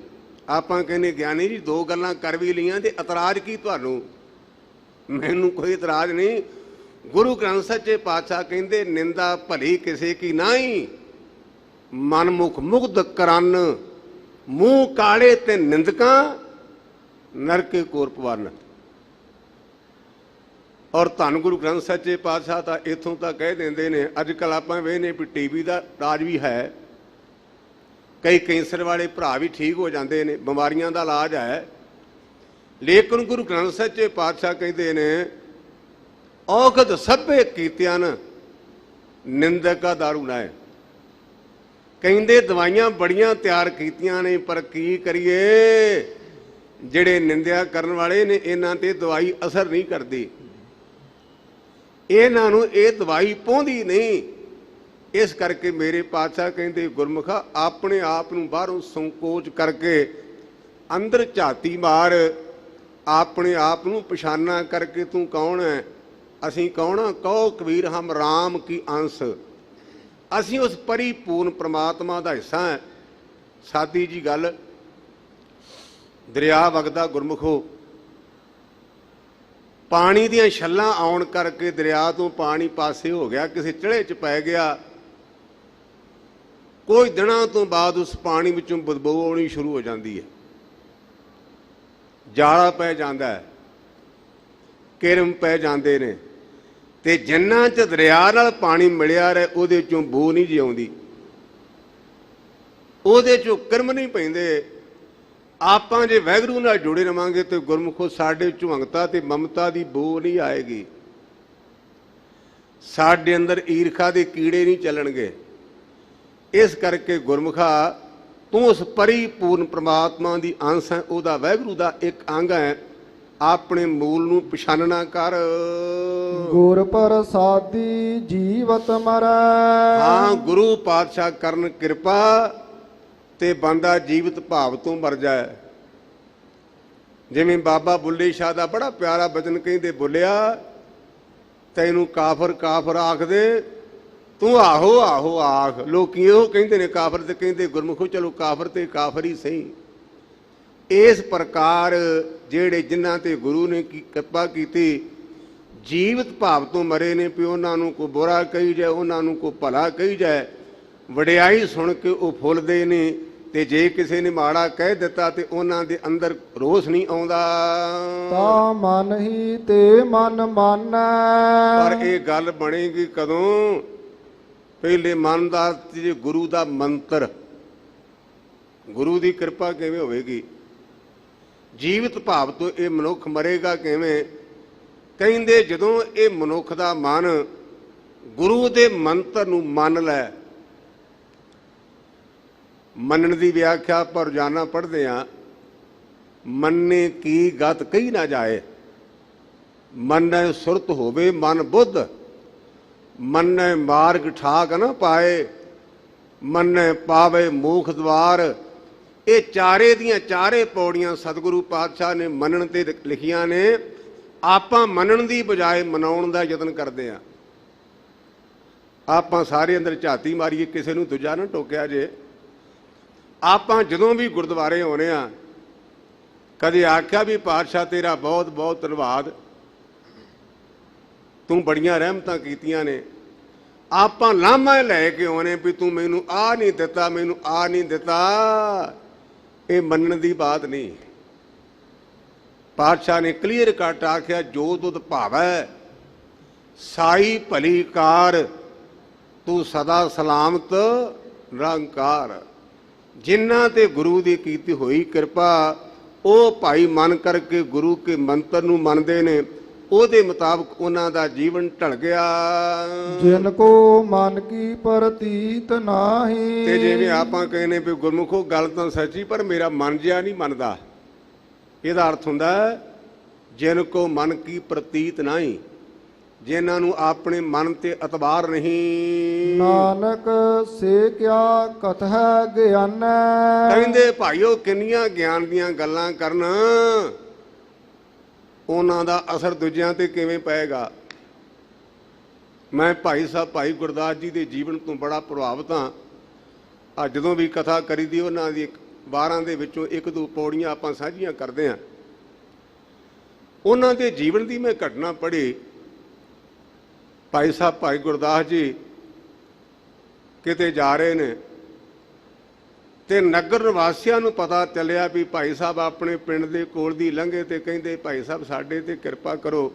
ਆਪਾਂ ਕਹਿੰਦੇ ਗਿਆਨੀ ਜੀ 2 ਗੱਲਾਂ ਕਰ ਵੀ ਲਈਆਂ ਤੇ ਇਤਰਾਜ਼ ਕੀ ਤੁਹਾਨੂੰ? ਮੈਨੂੰ ਕੋਈ ਇਤਰਾਜ਼ ਨਹੀਂ। ਗੁਰੂ ਗ੍ਰੰਥ ਸੱਚੇ ਪਾਤਸ਼ਾਹ ਕਹਿੰਦੇ ਨਿੰਦਾ ਭਲੀ ਕਿਸੇ ਕੀ ਨਾਹੀਂ, ਮਨਮੁਖ ਮੁਗਧ ਕਰਨ, ਮੂੰਹ ਕਾਲੇ ਤੇ ਨਿੰਦਕਾਂ ਨਰਕੇ ਕੋਰ ਪਵਨ। ਔਰ ਧੰਨ ਗੁਰੂ ਗ੍ਰੰਥ ਸੱਚੇ ਪਾਤਸ਼ਾਹ ਤਾਂ ਇੱਥੋਂ ਤਾਂ ਕਹਿ ਦਿੰਦੇ ਨੇ। ਅੱਜ ਕੱਲ੍ਹ ਆਪਾਂ ਵੇਖਦੇ ਵੀ ਟੀਵੀ ਦਾ ਰਾਜ ਵੀ ਹੈ। ਕਈ ਕੈਂਸਰ ਵਾਲੇ ਭਰਾ ਵੀ ਠੀਕ ਹੋ ਜਾਂਦੇ ਨੇ, ਬਿਮਾਰੀਆਂ ਦਾ ਇਲਾਜ ਹੈ। ਲੇਕਿਨ ਗੁਰੂ ਗ੍ਰੰਥ ਸੱਚੇ ਪਾਤਸ਼ਾਹ ਕਹਿੰਦੇ ਨੇ ਔਖਦ ਸਭੇ ਕੀਤਿਆਂ ਨਿੰਦਕਾ ਦਾਰੂ ਨਾ ਹੈ। ਕਹਿੰਦੇ ਦਵਾਈਆਂ ਬੜੀਆਂ ਤਿਆਰ ਕੀਤੀਆਂ ਨੇ, ਪਰ ਕੀ ਕਰੀਏ, ਜਿਹੜੇ ਨਿੰਦਿਆ ਕਰਨ ਵਾਲੇ ਨੇ ਇਹਨਾਂ ਤੇ ਦਵਾਈ ਅਸਰ ਨਹੀਂ ਕਰਦੀ। ਇਹਨਾਂ ਨੂੰ ਇਹ ਦਵਾਈ ਪਹੁੰਚਦੀ ਨਹੀਂ। ਇਸ ਕਰਕੇ ਮੇਰੇ ਪਾਤਸ਼ਾਹ ਕਹਿੰਦੇ ਗੁਰਮੁਖਾ ਆਪਣੇ ਆਪ ਨੂੰ ਬਾਹਰੋਂ ਸੰਕੋਚ ਕਰਕੇ ਅੰਦਰ ਝਾਤੀ ਮਾਰ, ਆਪਣੇ ਆਪ ਨੂੰ ਪਛਾਣਾ ਕਰਕੇ ਤੂੰ ਕੌਣ ਹੈ। ਅਸੀਂ ਕੌਣ ਹਾਂ? ਕਹੋ ਕਬੀਰ ਹਮ ਰਾਮ ਕੀ ਅੰਸ਼। ਅਸੀਂ ਉਸ ਪਰਿਪੂਰਨ ਪ੍ਰਮਾਤਮਾ ਦਾ ਹਿੱਸਾ ਹੈ। ਸਾਦੀ ਜੀ ਗੱਲ, ਦਰਿਆ ਵਗਦਾ ਗੁਰਮੁਖੋ, ਪਾਣੀ ਦੀਆਂ ਛੱਲਾਂ ਆਉਣ ਕਰਕੇ ਦਰਿਆ ਤੋਂ ਪਾਣੀ ਪਾਸੇ ਹੋ ਗਿਆ, ਕਿਸੇ ਚੜ੍ਹੇ 'ਚ ਪੈ ਗਿਆ। ਕੁਝ ਦਿਨਾਂ ਤੋਂ ਬਾਅਦ ਉਸ ਪਾਣੀ ਵਿੱਚੋਂ ਬਦਬੂ ਆਉਣੀ ਸ਼ੁਰੂ ਹੋ ਜਾਂਦੀ ਹੈ, ਜਾਲਾ ਪੈ ਜਾਂਦਾ ਹੈ, ਕਿਰਮ ਪੈ ਜਾਂਦੇ ਨੇ। ਤੇ ਜਿੰਨਾ 'ਚ ਦਰਿਆ ਨਾਲ ਪਾਣੀ ਮਿਲਿਆ ਰਹੇ ਉਹਦੇ 'ਚੋਂ ਬੂ ਨਹੀਂ ਜੀ ਆਉਂਦੀ, ਉਹਦੇ 'ਚੋਂ ਕਿਰਮ ਨਹੀਂ ਪੈਂਦੇ। ਆਪਾਂ ਜੇ ਵਾਹਿਗੁਰੂ ਨਾਲ ਜੁੜੇ ਰਵਾਂਗੇ ਤੇ ਗੁਰਮੁਖੋ ਸਾਡੇ ਝੁੰਗਤਾ ਤੇ ਮਮਤਾ ਦੀ ਬੂ ਨਹੀਂ ਆਏਗੀ। ਸਾਡੇ ਅੰਦਰ ਈਰਖਾ ਦੇ ਕੀੜੇ ਨਹੀਂ ਚੱਲਣਗੇ। ਇਸ ਕਰਕੇ ਗੁਰਮੁਖਾ ਤੂੰ ਉਸ ਪਰਿਪੂਰਨ ਪ੍ਰਮਾਤਮਾ ਦੀ ਅੰਸ਼ ਹੈ, ਉਹਦਾ ਵਾਹਿਗੁਰੂ ਦਾ ਇੱਕ ਅੰਗ ਹੈ। ਆਪਣੇ ਮੂਲ ਨੂੰ ਪਛਾਨਣਾ ਕਰ। ਗੁਰ ਪ੍ਰਸਾਦੀ ਜੀਵਤ ਮਰੈ। ਹਾਂ, ਗੁਰੂ ਪਾਤਸ਼ਾਹ ਕਰਨ ਕਿਰਪਾ ਤੇ ਬੰਦਾ ਜੀਵਤ ਭਾਵ ਤੋਂ ਮਰ ਜਾਏ। ਜਿਵੇਂ ਬਾਬਾ ਬੁੱਲੇ ਸ਼ਾਹ ਦਾ ਬੜਾ ਪਿਆਰਾ ਬਚਨ ਕਹਿੰਦੇ, ਬੁੱਲਿਆ ਤੈਨੂੰ ਕਾਫਰ ਕਾਫਰ ਆਖਦੇ, ਤੂੰ ਆਹੋ ਆਹੋ ਆਖ। ਲੋਕੀ ਇਹੋ ਕਹਿੰਦੇ ਨੇ ਕਾਫਰ, ਤੇ ਕਹਿੰਦੇ ਗੁਰਮੁਖੋ ਚਲੋ ਕਾਫਰ ਤੇ ਕਾਫਰ ਹੀ ਸਹੀ। ਇਸ ਪ੍ਰਕਾਰ ਜਿਹੜੇ ਜਿਨ੍ਹਾਂ ਤੇ ਗੁਰੂ ਨੇ ਕਿਰਪਾ ਕੀਤੀ ਜੀਵਤ ਭਾਵ ਤੋਂ ਮਰੇ ਨੇ, ਵੀ ਉਹਨਾਂ ਨੂੰ ਕੋਈ ਬੁਰਾ ਕਹੀ ਜਾਏ, ਉਹਨਾਂ ਨੂੰ ਕੋਈ ਭਲਾ ਕਹੀ ਜਾਏ, ਵਡਿਆਈ ਸੁਣ ਕੇ ਉਹ ਫੁੱਲਦੇ ਨੇ। ਤੇ ਜੇ ਕਿਸੇ ਨੇ ਮਾੜਾ ਕਹਿ ਦਿੱਤਾ ਤੇ ਉਹਨਾਂ ਦੇ ਅੰਦਰ ਰੋਸ ਨਹੀਂ ਆਉਂਦਾ। ਤਾ ਮਨ ਹੀ ਤੇ ਮਨ ਮਾਨੈ। ਪਰ ਇਹ ਗੱਲ ਬਣੇਗੀ ਕਦੋਂ? ਪਹਿਲੇ ਮਨ ਦਾ ਜੇ ਗੁਰੂ ਦਾ ਮੰਤਰ, ਗੁਰੂ ਦੀ ਕਿਰਪਾ ਕਿਵੇਂ ਹੋਵੇਗੀ? ਜੀਵਤ ਭਾਵ ਤੋਂ ਇਹ ਮਨੁੱਖ ਮਰੇਗਾ ਕਿਵੇਂ? ਕਹਿੰਦੇ ਜਦੋਂ ਇਹ ਮਨੁੱਖ ਦਾ ਮਨ ਗੁਰੂ ਦੇ ਮੰਤਰ ਨੂੰ ਮੰਨ ਲੈ। ਮੰਨਣ ਦੀ ਵਿਆਖਿਆ ਆਪਾਂ ਰੋਜ਼ਾਨਾ ਪੜ੍ਹਦੇ ਹਾਂ, ਮੰਨੇ ਕੀ ਗਤ ਕਹੀ ਨਾ ਜਾਏ, ਮੰਨੈ ਸੁਰਤ ਹੋਵੇ ਮਨ ਬੁੱਧ, ਮੰਨੈ ਮਾਰਗ ਠਾਕ ਨਾ ਪਾਏ, ਮੰਨੈ ਪਾਵੇ ਮੂਖ ਦਵਾਰ। ਇਹ ਚਾਰੇ ਦੀਆਂ ਚਾਰੇ ਪੌੜੀਆਂ ਸਤਿਗੁਰੂ ਪਾਤਸ਼ਾਹ ਨੇ ਮੰਨਣ ਤੇ ਲਿਖੀਆਂ ਨੇ। ਆਪਾਂ ਮੰਨਣ ਦੀ ਬਜਾਏ ਮਨਾਉਣ ਦਾ ਯਤਨ ਕਰਦੇ ਹਾਂ। ਆਪਾਂ ਸਾਰੇ ਅੰਦਰ ਝਾਤੀ ਮਾਰੀਏ, ਕਿਸੇ ਨੂੰ ਦੂਜਾ ਨਾ ਟੋਕਿਆ ਜੇ। ਆਪਾਂ ਜਦੋਂ ਵੀ ਗੁਰਦੁਆਰੇ ਆਉਣੇ ਆ कदे आख्या भी पातशाह तेरा बहुत बहुत धन्यवाद, तू बड़ियां रहमतां कीतियां ने, आपां लामा लैके आने भी तू मैनू आ नहीं दिता, मैनू आ नहीं दिता, ये मनण दी बात नहीं। पातशाह ने क्लीयर कट आख्या जो दुध भावै साई भली कार, तू सदा सलामत निरंकार। जिन्हां ते गुरु दी कीती होई किरपा ਉਹ ਭਾਈ ਮਨ ਕਰਕੇ ਗੁਰੂ ਕੇ ਮੰਤਰ ਨੂੰ ਮੰਨਦੇ ਨੇ, ਉਹਦੇ ਮੁਤਾਬਕ ਉਹਨਾਂ ਦਾ ਜੀਵਨ ਢਲ ਗਿਆ। ਜਿਨ ਕੋ ਮਨ ਕੀ ਪ੍ਰਤੀਤ ਨਾਹੀ। ਤੇ ਜਿਵੇਂ ਆਪਾਂ ਕਹਿੰਦੇ ਵੀ ਗੁਰਮੁਖੋ ਗੱਲ ਤਾਂ ਸੱਚੀ ਪਰ ਮੇਰਾ ਮਨ ਜਿਆ ਨਹੀਂ ਮੰਨਦਾ, ਇਹਦਾ ਅਰਥ ਹੁੰਦਾ ਜਿਨ ਕੋ ਮਨ ਕੀ ਪ੍ਰਤੀਤ ਨਹੀਂ, ਜਿਨ੍ਹਾਂ ਨੂੰ ਆਪਣੇ ਮਨ ਤੇ ਇਤਬਾਰ ਨਹੀਂ। ਨਾਨਕ ਸੇ ਕਿਆ ਕਥੈ ਗਿਆਨੈ। ਕਹਿੰਦੇ ਭਾਈਓ ਕਿੰਨੀਆਂ ਗਿਆਨ ਦੀਆਂ ਗੱਲਾਂ ਕਰਨ, ਉਹਨਾਂ ਦਾ ਅਸਰ ਦੂਜਿਆਂ ਤੇ ਕਿਵੇਂ ਪਏਗਾ। ਮੈਂ ਭਾਈ ਸਾਹਿਬ ਭਾਈ ਗੁਰਦਾਸ ਜੀ ਦੇ ਜੀਵਨ ਤੋਂ ਬੜਾ ਪ੍ਰਭਾਵਿਤ ਹਾਂ। ਅੱਜ ਜਦੋਂ ਵੀ ਕਥਾ ਕਰੀਦੀ ਉਹਨਾਂ ਦੀ 12 ਦੇ ਵਿੱਚੋਂ 1-2 ਪੌੜੀਆਂ ਆਪਾਂ ਸਾਂਝੀਆਂ ਕਰਦੇ ਹਾਂ। ਉਹਨਾਂ ਦੇ ਜੀਵਨ ਦੀ ਮੈਂ ਘਟਨਾ ਪੜ੍ਹੀ। ਭਾਈ ਸਾਹਿਬ ਭਾਈ ਗੁਰਦਾਸ ਜੀ ਕਿਤੇ ਜਾ ਰਹੇ ਨੇ ਤੇ ਨਗਰ ਨਿਵਾਸੀਆਂ ਨੂੰ ਪਤਾ ਚੱਲਿਆ ਵੀ ਭਾਈ ਸਾਹਿਬ ਆਪਣੇ ਪਿੰਡ ਦੇ ਕੋਲ ਦੀ ਲੰਘੇ ਤੇ ਕਹਿੰਦੇ ਭਾਈ ਸਾਹਿਬ ਸਾਡੇ ਤੇ ਕਿਰਪਾ ਕਰੋ,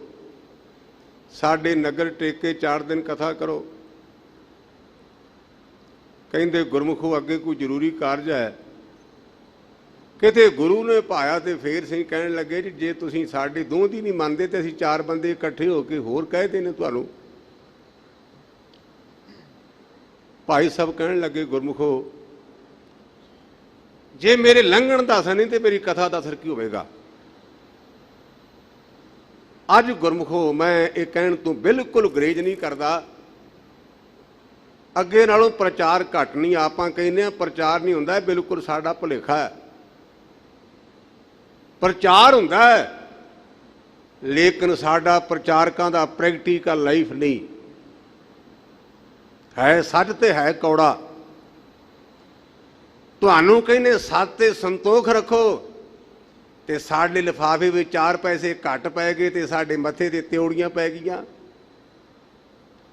ਸਾਡੇ ਨਗਰ ਟੇਕੇ 4 ਦਿਨ ਕਥਾ ਕਰੋ। ਕਹਿੰਦੇ ਗੁਰਮੁਖੋ ਅੱਗੇ ਕੋਈ ਜ਼ਰੂਰੀ ਕਾਰਜ ਹੈ। ਕਿਤੇ ਗੁਰੂ ਨੇ ਪਾਇਆ ਤੇ ਫੇਰ ਸਹੀ ਕਹਿਣ ਲੱਗੇ ਜੀ ਜੇ ਤੁਸੀਂ ਸਾਡੇ ਦੋਹਾਂ ਦੀ ਨਹੀਂ ਮੰਨਦੇ ਤੇ ਅਸੀਂ 4 ਬੰਦੇ ਇਕੱਠੇ ਹੋ ਕੇ ਹੋਰ ਕਹਦੇ ਨੇ ਤੁਹਾਨੂੰ। ਭਾਈ ਸਾਹਿਬ ਕਹਿਣ ਲੱਗੇ ਗੁਰਮੁਖੋ ਜੇ ਮੇਰੇ ਲੰਘਣ ਦਾ ਅਸਰ ਨਹੀਂ ਤੇ ਮੇਰੀ ਕਥਾ ਦਾ ਅਸਰ ਕੀ ਹੋਵੇਗਾ। ਅੱਜ ਗੁਰਮੁਖੋ ਮੈਂ ਇਹ ਕਹਿਣ ਤੋਂ ਬਿਲਕੁਲ ਗੁਰੇਜ਼ ਨਹੀਂ ਕਰਦਾ। ਅੱਗੇ ਨਾਲੋਂ ਪ੍ਰਚਾਰ ਘੱਟ ਨਹੀਂ, ਆਪਾਂ ਕਹਿੰਦੇ ਆ ਪ੍ਰਚਾਰ ਨਹੀਂ ਹੁੰਦਾ, ਬਿਲਕੁਲ ਸਾਡਾ ਭੁਲੇਖਾ ਹੈ। ਪ੍ਰਚਾਰ ਹੁੰਦਾ ਹੈ ਲੇਕਿਨ ਸਾਡਾ ਪ੍ਰਚਾਰਕਾਂ ਦਾ ਪ੍ਰੈਕਟੀਕਲ ਲਾਈਫ ਨਹੀਂ ਹੈ। ਸੱਚ ਤੇ ਹੈ ਕੌੜਾ। ਤੁਹਾਨੂੰ ਕਹਿੰਦੇ ਸੱਚ ਤੇ ਸੰਤੋਖ ਰੱਖੋ ਤੇ ਸਾਡੇ ਲਿਫਾਫੇ ਵਿੱਚ 4 ਪੈਸੇ ਘੱਟ ਪੈ ਗਏ ਤੇ ਸਾਡੇ ਮੱਥੇ ਤੇ ਤਿਉੜੀਆਂ ਪੈ ਗਈਆਂ।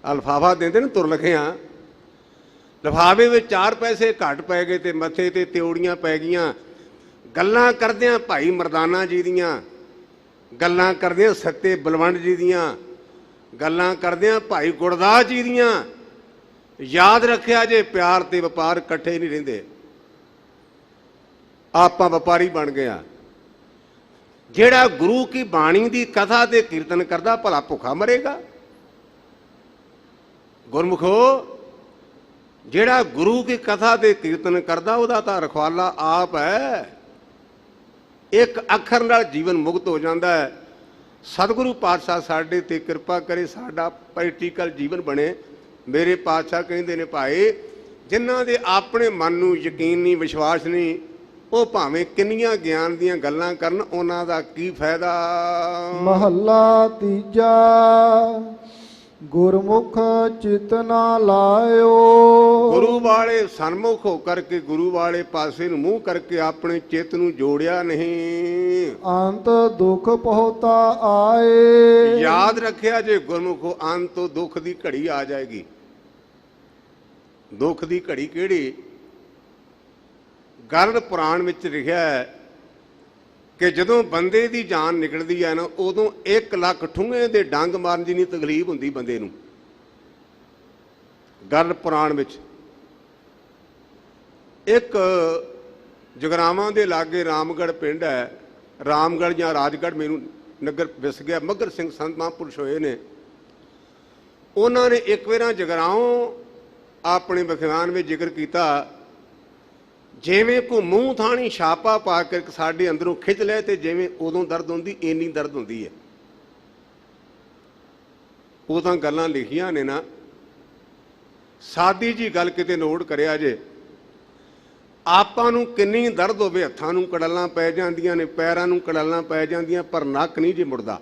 ਲਿਫਾਫਾ ਦਿੰਦੇ ਨੇ ਤੁਰ ਲਿਖਿਆ, ਲਿਫਾਫੇ ਵਿੱਚ 4 ਪੈਸੇ ਘੱਟ ਪੈ ਗਏ ਤੇ ਮੱਥੇ ਤੇ ਤਿਉੜੀਆਂ ਪੈ ਗਈਆਂ। ਗੱਲਾਂ ਕਰਦਿਆਂ ਭਾਈ ਮਰਦਾਨਾ ਜੀ ਦੀਆਂ, ਗੱਲਾਂ ਕਰਦਿਆਂ ਸੱਤੇ ਬਲਵੰਡ ਜੀ ਦੀਆਂ, ਗੱਲਾਂ ਕਰਦਿਆਂ ਭਾਈ ਗੁਰਦਾਸ ਜੀ ਦੀਆਂ। ਯਾਦ ਰੱਖਿਆ ਜੇ ਪਿਆਰ ਤੇ ਵਪਾਰ ਇਕੱਠੇ ਨਹੀਂ ਰਹਿੰਦੇ। ਆਪਾਂ ਵਪਾਰੀ ਬਣ ਗਏ। ਜਿਹੜਾ ਗੁਰੂ ਕੀ ਬਾਣੀ ਦੀ ਕਥਾ ਤੇ ਕੀਰਤਨ ਕਰਦਾ ਭਲਾ ਭੁੱਖਾ ਮਰੇਗਾ। ਗੁਰਮੁਖੋ ਜਿਹੜਾ ਗੁਰੂ ਕੀ ਕਥਾ ਤੇ ਕੀਰਤਨ ਕਰਦਾ ਉਹਦਾ ਤਾਂ ਰਖਵਾਲਾ ਆਪ ਹੈ। ਇੱਕ ਅੱਖਰ ਨਾਲ ਜੀਵਨ ਮੁਕਤ ਹੋ ਜਾਂਦਾ ਹੈ। ਸਤਿਗੁਰੂ ਪਾਤਸ਼ਾਹ ਸਾਡੇ ਤੇ ਕਿਰਪਾ ਕਰੇ, ਸਾਡਾ ਪ੍ਰੈਕਟੀਕਲ ਜੀਵਨ ਬਣੇ। ਮੇਰੇ ਪਾਤਸ਼ਾਹ ਕਹਿੰਦੇ ਨੇ ਭਾਈ ਜਿਨ੍ਹਾਂ ਦੇ ਆਪਣੇ ਮਨ ਨੂੰ ਯਕੀਨ ਨਹੀਂ, ਵਿਸ਼ਵਾਸ ਨਹੀਂ, ਉਹ ਭਾਵੇਂ ਕਿੰਨੀਆਂ ਗਿਆਨ ਦੀਆਂ ਗੱਲਾਂ ਕਰਨ, ਉਹਨਾਂ ਦਾ ਕੀ ਫਾਇਦਾ। ਮਹੱਲਾ ਤੀਜਾ ਗੁਰਮੁਖ ਚਿਤ ਨਾ ਲਾਇਓ। ਗੁਰੂ ਵਾਲੇ ਸਨਮੁਖ ਹੋ ਕਰਕੇ, ਗੁਰੂ ਵਾਲੇ ਪਾਸੇ ਨੂੰ ਮੂੰਹ ਕਰਕੇ ਆਪਣੇ ਚਿੱਤ ਨੂੰ ਜੋੜਿਆ ਨਹੀਂ। ਅੰਤ ਦੁਖ ਪਹੁਤਾ ਆਏ। ਯਾਦ ਰੱਖਿਆ ਜੇ ਗੁਰਮੁਖੋ ਅੰਤ ਤੋਂ ਦੁੱਖ ਦੀ ਘੜੀ ਆ ਜਾਏਗੀ। ਦੁੱਖ ਦੀ ਘੜੀ ਕਿਹੜੀ? ਗਰੜ ਪੁਰਾਣ ਵਿੱਚ ਲਿਖਿਆ ਹੈ ਕਿ ਜਦੋਂ ਬੰਦੇ ਦੀ ਜਾਨ ਨਿਕਲਦੀ ਹੈ ਨਾ ਉਦੋਂ 1 ਲੱਖ ਠੂੰਗੇ ਦੇ ਡੰਗ ਮਾਰਨ ਦੀ ਨਹੀਂ ਤਕਲੀਫ ਹੁੰਦੀ ਬੰਦੇ ਨੂੰ। ਗਰੜ ਪੁਰਾਣ ਵਿੱਚ ਇੱਕ ਜਗਰਾਵਾਂ ਦੇ ਲਾਗੇ ਰਾਮਗੜ੍ਹ ਪਿੰਡ ਹੈ, ਰਾਮਗੜ੍ਹ ਜਾਂ ਰਾਜਗੜ੍ਹ ਮੈਨੂੰ ਨਗਰ ਵਿਸ ਗਿਆ। ਮੱਘਰ ਸਿੰਘ ਸੰਤ ਮਹਾਂਪੁਰਸ਼ ਹੋਏ ਨੇ। ਉਹਨਾਂ ਨੇ ਇੱਕ ਵਾਰ ਜਗਰਾਓਂ ਆਪਣੇ ਵਿਖਿਆਨ ਵਿੱਚ ਜ਼ਿਕਰ ਕੀਤਾ ਜਿਵੇਂ ਕੋਈ ਮੂੰਹ ਥਾਣੀ ਛਾਪਾ ਪਾ ਕੇ ਸਾਡੇ ਅੰਦਰੋਂ ਖਿੱਚ ਲੈ ਤੇ ਜਿਵੇਂ ਉਦੋਂ ਦਰਦ ਹੁੰਦੀ ਇੰਨੀ ਦਰਦ ਹੁੰਦੀ ਹੈ। ਉਹ ਤਾਂ ਗੱਲਾਂ ਲਿਖੀਆਂ ਨੇ ਨਾ। ਸਾਦੀ ਜੀ ਗੱਲ ਕਿਤੇ ਨੋਟ ਕਰਿਆ ਜੇ। ਆਪਾਂ ਨੂੰ ਕਿੰਨੀ ਦਰਦ ਹੋਵੇ, ਹੱਥਾਂ ਨੂੰ ਕੜਲਾਂ ਪੈ ਜਾਂਦੀਆਂ ਨੇ, ਪੈਰਾਂ ਨੂੰ ਕੜਲਾਂ ਪੈ ਜਾਂਦੀਆਂ, ਪਰ ਨੱਕ ਨਹੀਂ ਜੇ ਮੁੜਦਾ।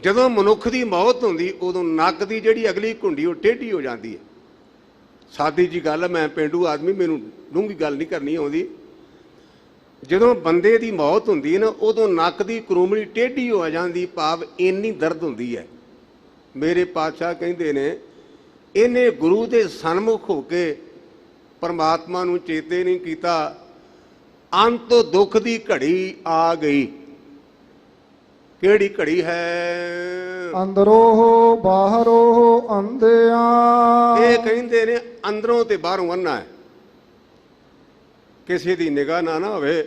ਜਦੋਂ ਮਨੁੱਖ ਦੀ ਮੌਤ ਹੁੰਦੀ ਉਦੋਂ ਨੱਕ ਦੀ ਜਿਹੜੀ ਅਗਲੀ ਘੁੰਡੀ ਉਹ ਟੇਢੀ ਹੋ ਜਾਂਦੀ ਹੈ। ਸਾਦੀ ਜੀ ਗੱਲ, ਮੈਂ ਪੇਂਡੂ ਆਦਮੀ, ਮੈਨੂੰ ਡੂੰਘੀ ਗੱਲ ਨਹੀਂ ਕਰਨੀ ਆਉਂਦੀ। ਜਦੋਂ ਬੰਦੇ ਦੀ ਮੌਤ ਹੁੰਦੀ ਹੈ ਨਾ, ਉਦੋਂ ਨੱਕ ਦੀ ਕਰੂਮਣੀ ਟੇਢੀ ਹੋ ਜਾਂਦੀ, ਭਾਵ ਇੰਨੀ ਦਰਦ ਹੁੰਦੀ ਹੈ। ਮੇਰੇ ਪਾਤਸ਼ਾਹ ਕਹਿੰਦੇ ਨੇ, ਇਹਨੇ ਗੁਰੂ ਦੇ ਸਨਮੁਖ ਹੋ ਕੇ ਪਰਮਾਤਮਾ ਨੂੰ ਚੇਤੇ ਨਹੀਂ ਕੀਤਾ, ਅੰਤ ਦੁੱਖ ਦੀ ਘੜੀ ਆ ਗਈ। ਕਿਹੜੀ ਘੜੀ ਹੈ? ਅੰਦਰੋਂ ਹੋ ਬਾਹਰੋਂ ਹੋ ਅੰਧਿਆਂ। ਇਹ ਕਹਿੰਦੇ ਨੇ ਅੰਦਰੋਂ ਤੇ ਬਾਹਰੋਂ ਅੰਨਾ ਹੈ। ਕਿਸੇ ਦੀ ਨਿਗਾਹ ਨਾ ਹੋਵੇ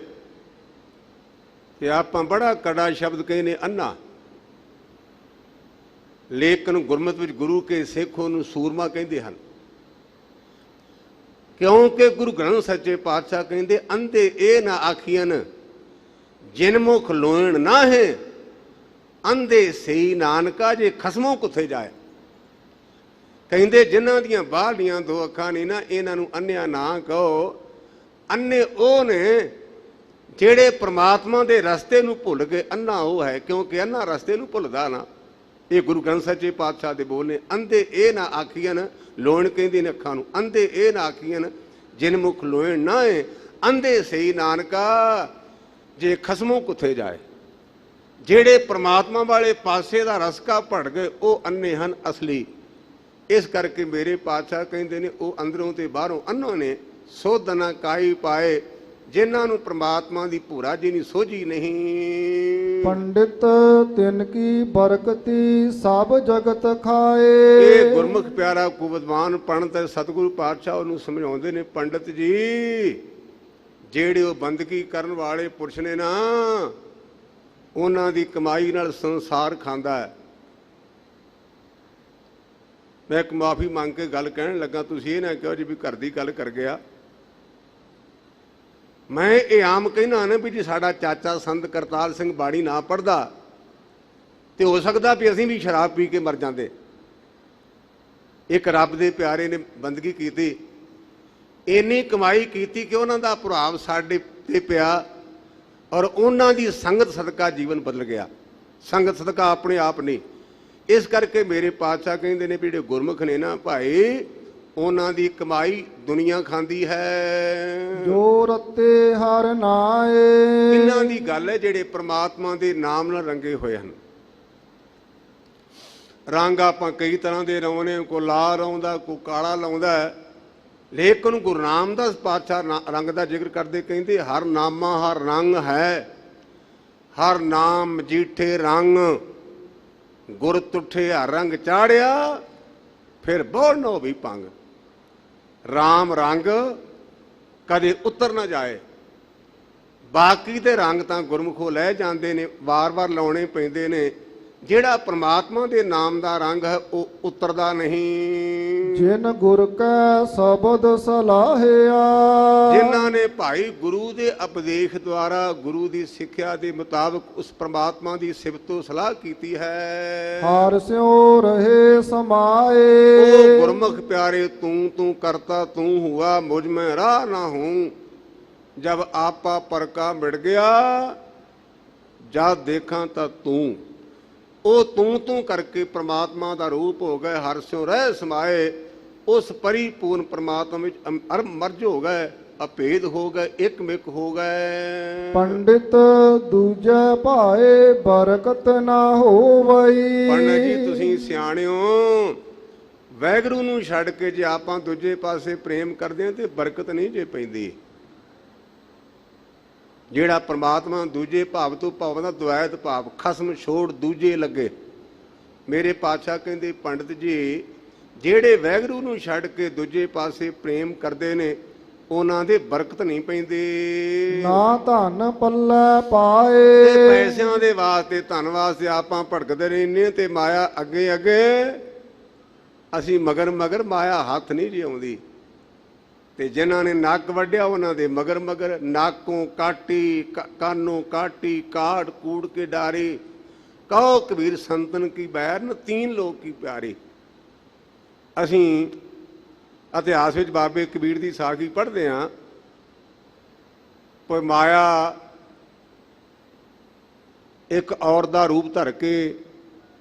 ਤੇ ਆਪਾਂ ਬੜਾ ਕੜਾ ਸ਼ਬਦ ਕਹਿੰਦੇ ਅੰਨਾ, ਲੇਕਿਨ ਗੁਰਮਤਿ ਵਿੱਚ ਗੁਰੂ ਕੇ ਸਿੱਖ ਉਹਨੂੰ ਸੂਰਮਾ ਕਹਿੰਦੇ ਹਨ। ਕਿਉਂਕਿ ਗੁਰੂ ਗ੍ਰੰਥ ਸੱਚੇ ਪਾਤਸ਼ਾਹ ਕਹਿੰਦੇ, ਅੰਧੇ ਇਹ ਨਾ ਆਖੀਆਂ ਜਿਨ ਮੁਖ ਲੋਇਣ ਨਾ ਹੈ, ਅੰਧੇ ਸਈ ਨਾਨਕਾ ਜੇ ਖਸਮੋਂ ਕੁੱਥੇ ਜਾਏ। ਕਹਿੰਦੇ ਜਿਨ੍ਹਾਂ ਦੀਆਂ ਬਾਹਰਲੀਆਂ ਦੋ ਅੱਖਾਂ ਨਹੀਂ ਨਾ, ਇਹਨਾਂ ਨੂੰ ਅੰਨਿਆ ਨਾ ਕਹੋ। ਅੰਨੇ ਉਹ ਨੇ ਜਿਹੜੇ ਪ੍ਰਮਾਤਮਾ ਦੇ ਰਸਤੇ ਨੂੰ ਭੁੱਲ ਗਏ, ਅੰਨਾ ਉਹ ਹੈ, ਕਿਉਂਕਿ ਅੰਨਾ ਰਸਤੇ ਨੂੰ ਭੁੱਲਦਾ ਨਾ। ਇਹ ਗੁਰੂ ਗ੍ਰੰਥ ਸੱਚੇ ਪਾਤਸ਼ਾਹ ਦੇ ਬੋਲ ਨੇ। ਅੰਧੇ ਇਹ ਨਾ ਆਖੀਆਂ, ਲੋਇਣ ਕਹਿੰਦੇ ਨੇ ਅੱਖਾਂ ਨੂੰ, ਅੰਧੇ ਇਹ ਨਾ ਆਖੀਆਂ ਜਿਨ ਮੁਖ ਲੋਇਣ ਨਾ ਏ, ਅੰਧੇ ਸਈ ਨਾਨਕਾ ਜੇ ਖਸਮੋਂ ਕੁੱਥੇ ਜਾਏ। ਜਿਹੜੇ ਪ੍ਰਮਾਤਮਾ ਵਾਲੇ ਪਾਸੇ ਦਾ ਰਸਕਾ ਭੜ ਗਏ, ਉਹ ਅੰਨੇ ਹਨ ਅਸਲੀ। ਇਸ ਕਰਕੇ ਮੇਰੇ ਪਾਤਸ਼ਾਹ ਕਹਿੰਦੇ ਨੇ, ਉਹ ਅੰਦਰੋਂ ਤੇ ਬਾਹਰੋਂ ਅੰਨ੍ਹੇ ਨੇ। ਸੋਧ ਨਾ ਕਾਈ ਪਾਏ, ਜਿਨ੍ਹਾਂ ਨੂੰ ਪ੍ਰਮਾਤਮਾ ਦੀ ਭੂਰਾ ਜੀ ਨਹੀਂ ਸੋਝੀ ਨਹੀਂ। ਪੰਡਿਤ ਤਿਨ ਕੀ ਬਰਕਤੀ ਸਭ ਜਗਤ ਖਾਏ। ਇਹ ਗੁਰਮੁਖ ਪਿਆਰਾ ਕੁਵਿਦਵਾਨ ਪੰਡਤ ਸਤਿਗੁਰੂ ਪਾਤਸ਼ਾਹ ਉਹਨੂੰ ਸਮਝਾਉਂਦੇ ਨੇ, ਪੰਡਤ ਜੀ ਜਿਹੜੇ ਉਹ ਬੰਦਗੀ ਕਰਨ ਵਾਲੇ ਪੁਰਸ਼ ਨੇ ਨਾ, ਉਹਨਾਂ ਦੀ ਕਮਾਈ ਨਾਲ ਸੰਸਾਰ ਖਾਂਦਾ ਹੈ। ਮੈਂ ਇੱਕ ਮਾਫੀ ਮੰਗ ਕੇ ਗੱਲ ਕਹਿਣ ਲੱਗਾ, ਤੁਸੀਂ ਇਹ ਨਾ ਕਹੋ ਜੀ ਵੀ ਘਰ ਦੀ ਗੱਲ ਕਰ ਗਿਆ। ਮੈਂ ਇਹ ਆਮ ਕਹਿਣਾ ਨਾ ਵੀ ਜੀ ਸਾਡਾ ਚਾਚਾ ਸੰਤ ਕਰਤਾਰ ਸਿੰਘ ਬਾਣੀ ਨਾ ਪੜ੍ਹਦਾ ਤੇ ਹੋ ਸਕਦਾ ਵੀ ਅਸੀਂ ਵੀ ਸ਼ਰਾਬ ਪੀ ਕੇ ਮਰ ਜਾਂਦੇ। ਇੱਕ ਰੱਬ ਦੇ ਪਿਆਰੇ ਨੇ ਬੰਦਗੀ ਕੀਤੀ, ਇੰਨੀ ਕਮਾਈ ਕੀਤੀ ਕਿ ਉਹਨਾਂ ਦਾ ਪ੍ਰਭਾਵ ਸਾਡੇ ਤੇ ਪਿਆ, ਔਰ ਉਹਨਾਂ ਦੀ ਸੰਗਤ ਸਦਕਾ ਜੀਵਨ ਬਦਲ ਗਿਆ। ਸੰਗਤ ਸਦਕਾ ਆਪਣੇ ਆਪ ਨਹੀਂ। ਇਸ ਕਰਕੇ ਮੇਰੇ ਪਾਤਸ਼ਾਹ ਕਹਿੰਦੇ ਨੇ ਵੀ ਜਿਹੜੇ ਗੁਰਮੁਖ ਨੇ ਨਾ ਭਾਈ, ਉਹਨਾਂ ਦੀ ਕਮਾਈ ਦੁਨੀਆ ਖਾਂਦੀ ਹੈ। ਜੋ ਰਤੇ ਹਰ ਨਾਏ। ਇਹਨਾਂ ਦੀ ਗੱਲ ਹੈ ਜਿਹੜੇ ਪ੍ਰਮਾਤਮਾ ਦੇ ਨਾਮ ਨਾਲ ਰੰਗੇ ਹੋਏ ਹਨ। ਰੰਗ ਆਪਾਂ ਕਈ ਤਰ੍ਹਾਂ ਦੇ ਲਾਉਂਦੇ, ਕੋਈ ਲਾਲ ਲਾਉਂਦਾ, ਕੋਈ ਕਾਲਾ ਲਾਉਂਦਾ, ਲੇਕਿਨ ਗੁਰੂ ਰਾਮਦਾਸ ਪਾਤਸ਼ਾਹ ਰੰਗ ਦਾ ਜ਼ਿਕਰ ਕਰਦੇ ਕਹਿੰਦੇ, ਹਰ ਨਾਮਾ ਹਰ ਰੰਗ ਹੈ, ਹਰ ਨਾਮ ਮਜੀਠੇ ਰੰਗ, ਗੁਰ ਤੁਠੇ ਹਰ ਰੰਗ ਚਾੜਿਆ, ਫਿਰ ਬੋਲ ਨੋ ਵੀ ਪੰਗ। ਰਾਮ ਰੰਗ ਕਦੇ ਉਤਰ ਨਾ ਜਾਏ। ਬਾਕੀ ਦੇ ਰੰਗ ਤਾਂ ਗੁਰਮੁਖੋਂ ਲੈ ਜਾਂਦੇ ਨੇ, ਵਾਰ-ਵਾਰ ਲਾਉਣੇ ਪੈਂਦੇ ਨੇ। ਜਿਹੜਾ ਪ੍ਰਮਾਤਮਾ ਦੇ ਨਾਮ ਦਾ ਰੰਗ ਹੈ ਉਹ ਉਤਰਦਾ ਨਹੀਂ। ਜਿਨ ਗੁਰ ਕੈ ਸ਼ਬਦ ਸਲਾਹਿਆ। ਜਿਨ੍ਹਾਂ ਨੇ ਭਾਈ ਗੁਰੂ ਦੇ ਉਪਦੇਸ਼ ਦੁਆਰਾ, ਗੁਰੂ ਦੀ ਸਿੱਖਿਆ ਦੇ ਮੁਤਾਬਕ ਉਸ ਪ੍ਰਮਾਤਮਾ ਦੀ ਸਿਫਤੋ ਸਲਾਹ ਕੀਤੀ ਹੈ, ਹਰਿ ਸਿਉ ਰਹੇ ਸਮਾਏ। ਉਹ ਗੁਰਮੁਖ ਪਿਆਰੇ ਤੂੰ ਤੂੰ ਕਰਤਾ ਤੂੰ ਹੁਆ, ਮੁਝ ਮੈਂ ਰਾਹ ਨਾ ਹੂੰ। ਜਬ ਆਪਾ ਪਰਕਾ ਮਿਟ ਗਿਆ, ਜਦ ਦੇਖਾਂ ਤਾਂ ਤੂੰ। ਉਹ ਤੂੰ ਕਰਕੇ ਪ੍ਰਮਾਤਮਾ ਦਾ ਰੂਪ ਹੋ ਗਏ, ਹਰਿ ਸਿਉ ਰਹਿ ਸਮਾਏ। ਉਸ ਪਰਿਪੂਰਨ ਪ੍ਰਮਾਤਮਾ ਵਿੱਚ ਮਰਜ ਹੋ ਗਏ, ਅਭੇਦ ਹੋ ਗਏ, ਇਕਮਿਕ ਹੋ ਗਏ। ਪੰਡਿਤ ਦੂਜੇ ਭਾਏ ਬਰਕਤ ਨਾ ਹੋਵਈ। ਪੰਡਿਤ ਜੀ ਤੁਸੀਂ ਸਿਆਣਿਓ, ਵਾਹਿਗੁਰੂ ਨੂੰ ਛੱਡ ਕੇ ਜੇ ਆਪਾਂ ਦੂਜੇ ਪਾਸੇ ਪ੍ਰੇਮ ਕਰਦੇ ਹਾਂ ਤੇ ਬਰਕਤ ਨਹੀਂ ਜੇ ਪੈਂਦੀ। ਜਿਹੜਾ ਪ੍ਰਮਾਤਮਾ ਦੂਜੇ ਭਾਵ ਤੋਂ ਭਾਵ ਦਾ ਦੁਆਇਤ ਭਾਵ, ਖਸਮ ਛੋੜ ਦੂਜੇ ਲੱਗੇ। ਮੇਰੇ ਪਾਤਸ਼ਾਹ ਕਹਿੰਦੇ, ਪੰਡਿਤ ਜੀ ਜਿਹੜੇ ਵਾਹਿਗੁਰੂ ਨੂੰ ਛੱਡ ਕੇ ਦੂਜੇ ਪਾਸੇ ਪ੍ਰੇਮ ਕਰਦੇ ਨੇ, ਉਹਨਾਂ ਦੇ ਬਰਕਤ ਨਹੀਂ ਪੈਂਦੀ। ਨਾ ਧਨ ਪੱਲੇ ਪਾਏ। ਤੇ ਪੈਸਿਆਂ ਦੇ ਵਾਸਤੇ, ਧਨ ਵਾਸਤੇ ਆਪਾਂ ਭਟਕਦੇ ਰਹਿੰਦੇ ਤੇ ਮਾਇਆ ਅੱਗੇ ਅੱਗੇ, ਅਸੀਂ ਮਗਰ ਮਗਰ, ਮਾਇਆ ਹੱਥ ਨਹੀਂ ਜੀ ਆਉਂਦੀ। ਤੇ ਜਿਨ੍ਹਾਂ ਨੇ ਨੱਕ ਵੱਢਿਆ ਉਹਨਾਂ ਦੇ ਮਗਰ ਮਗਰ, ਨਾਕੋਂ ਕਾਟੀ ਕਾਨੋਂ ਕਾਟੀ, ਕਾੜ ਕੂੜ ਕੇ ਡਾਰੇ। ਕਹੋ ਕਬੀਰ ਸੰਤਨ ਕੀ ਬੈਰਨ, ਤੀਨ ਲੋਕ ਕੀ ਪਿਆਰੇ। ਅਸੀਂ ਇਤਿਹਾਸ ਵਿੱਚ ਬਾਬੇ ਕਬੀਰ ਦੀ ਸਾਖੀ ਪੜ੍ਹਦੇ ਹਾਂ। ਕੋਈ ਮਾਇਆ ਇੱਕ ਔਰਤ ਦਾ ਰੂਪ ਧਰ ਕੇ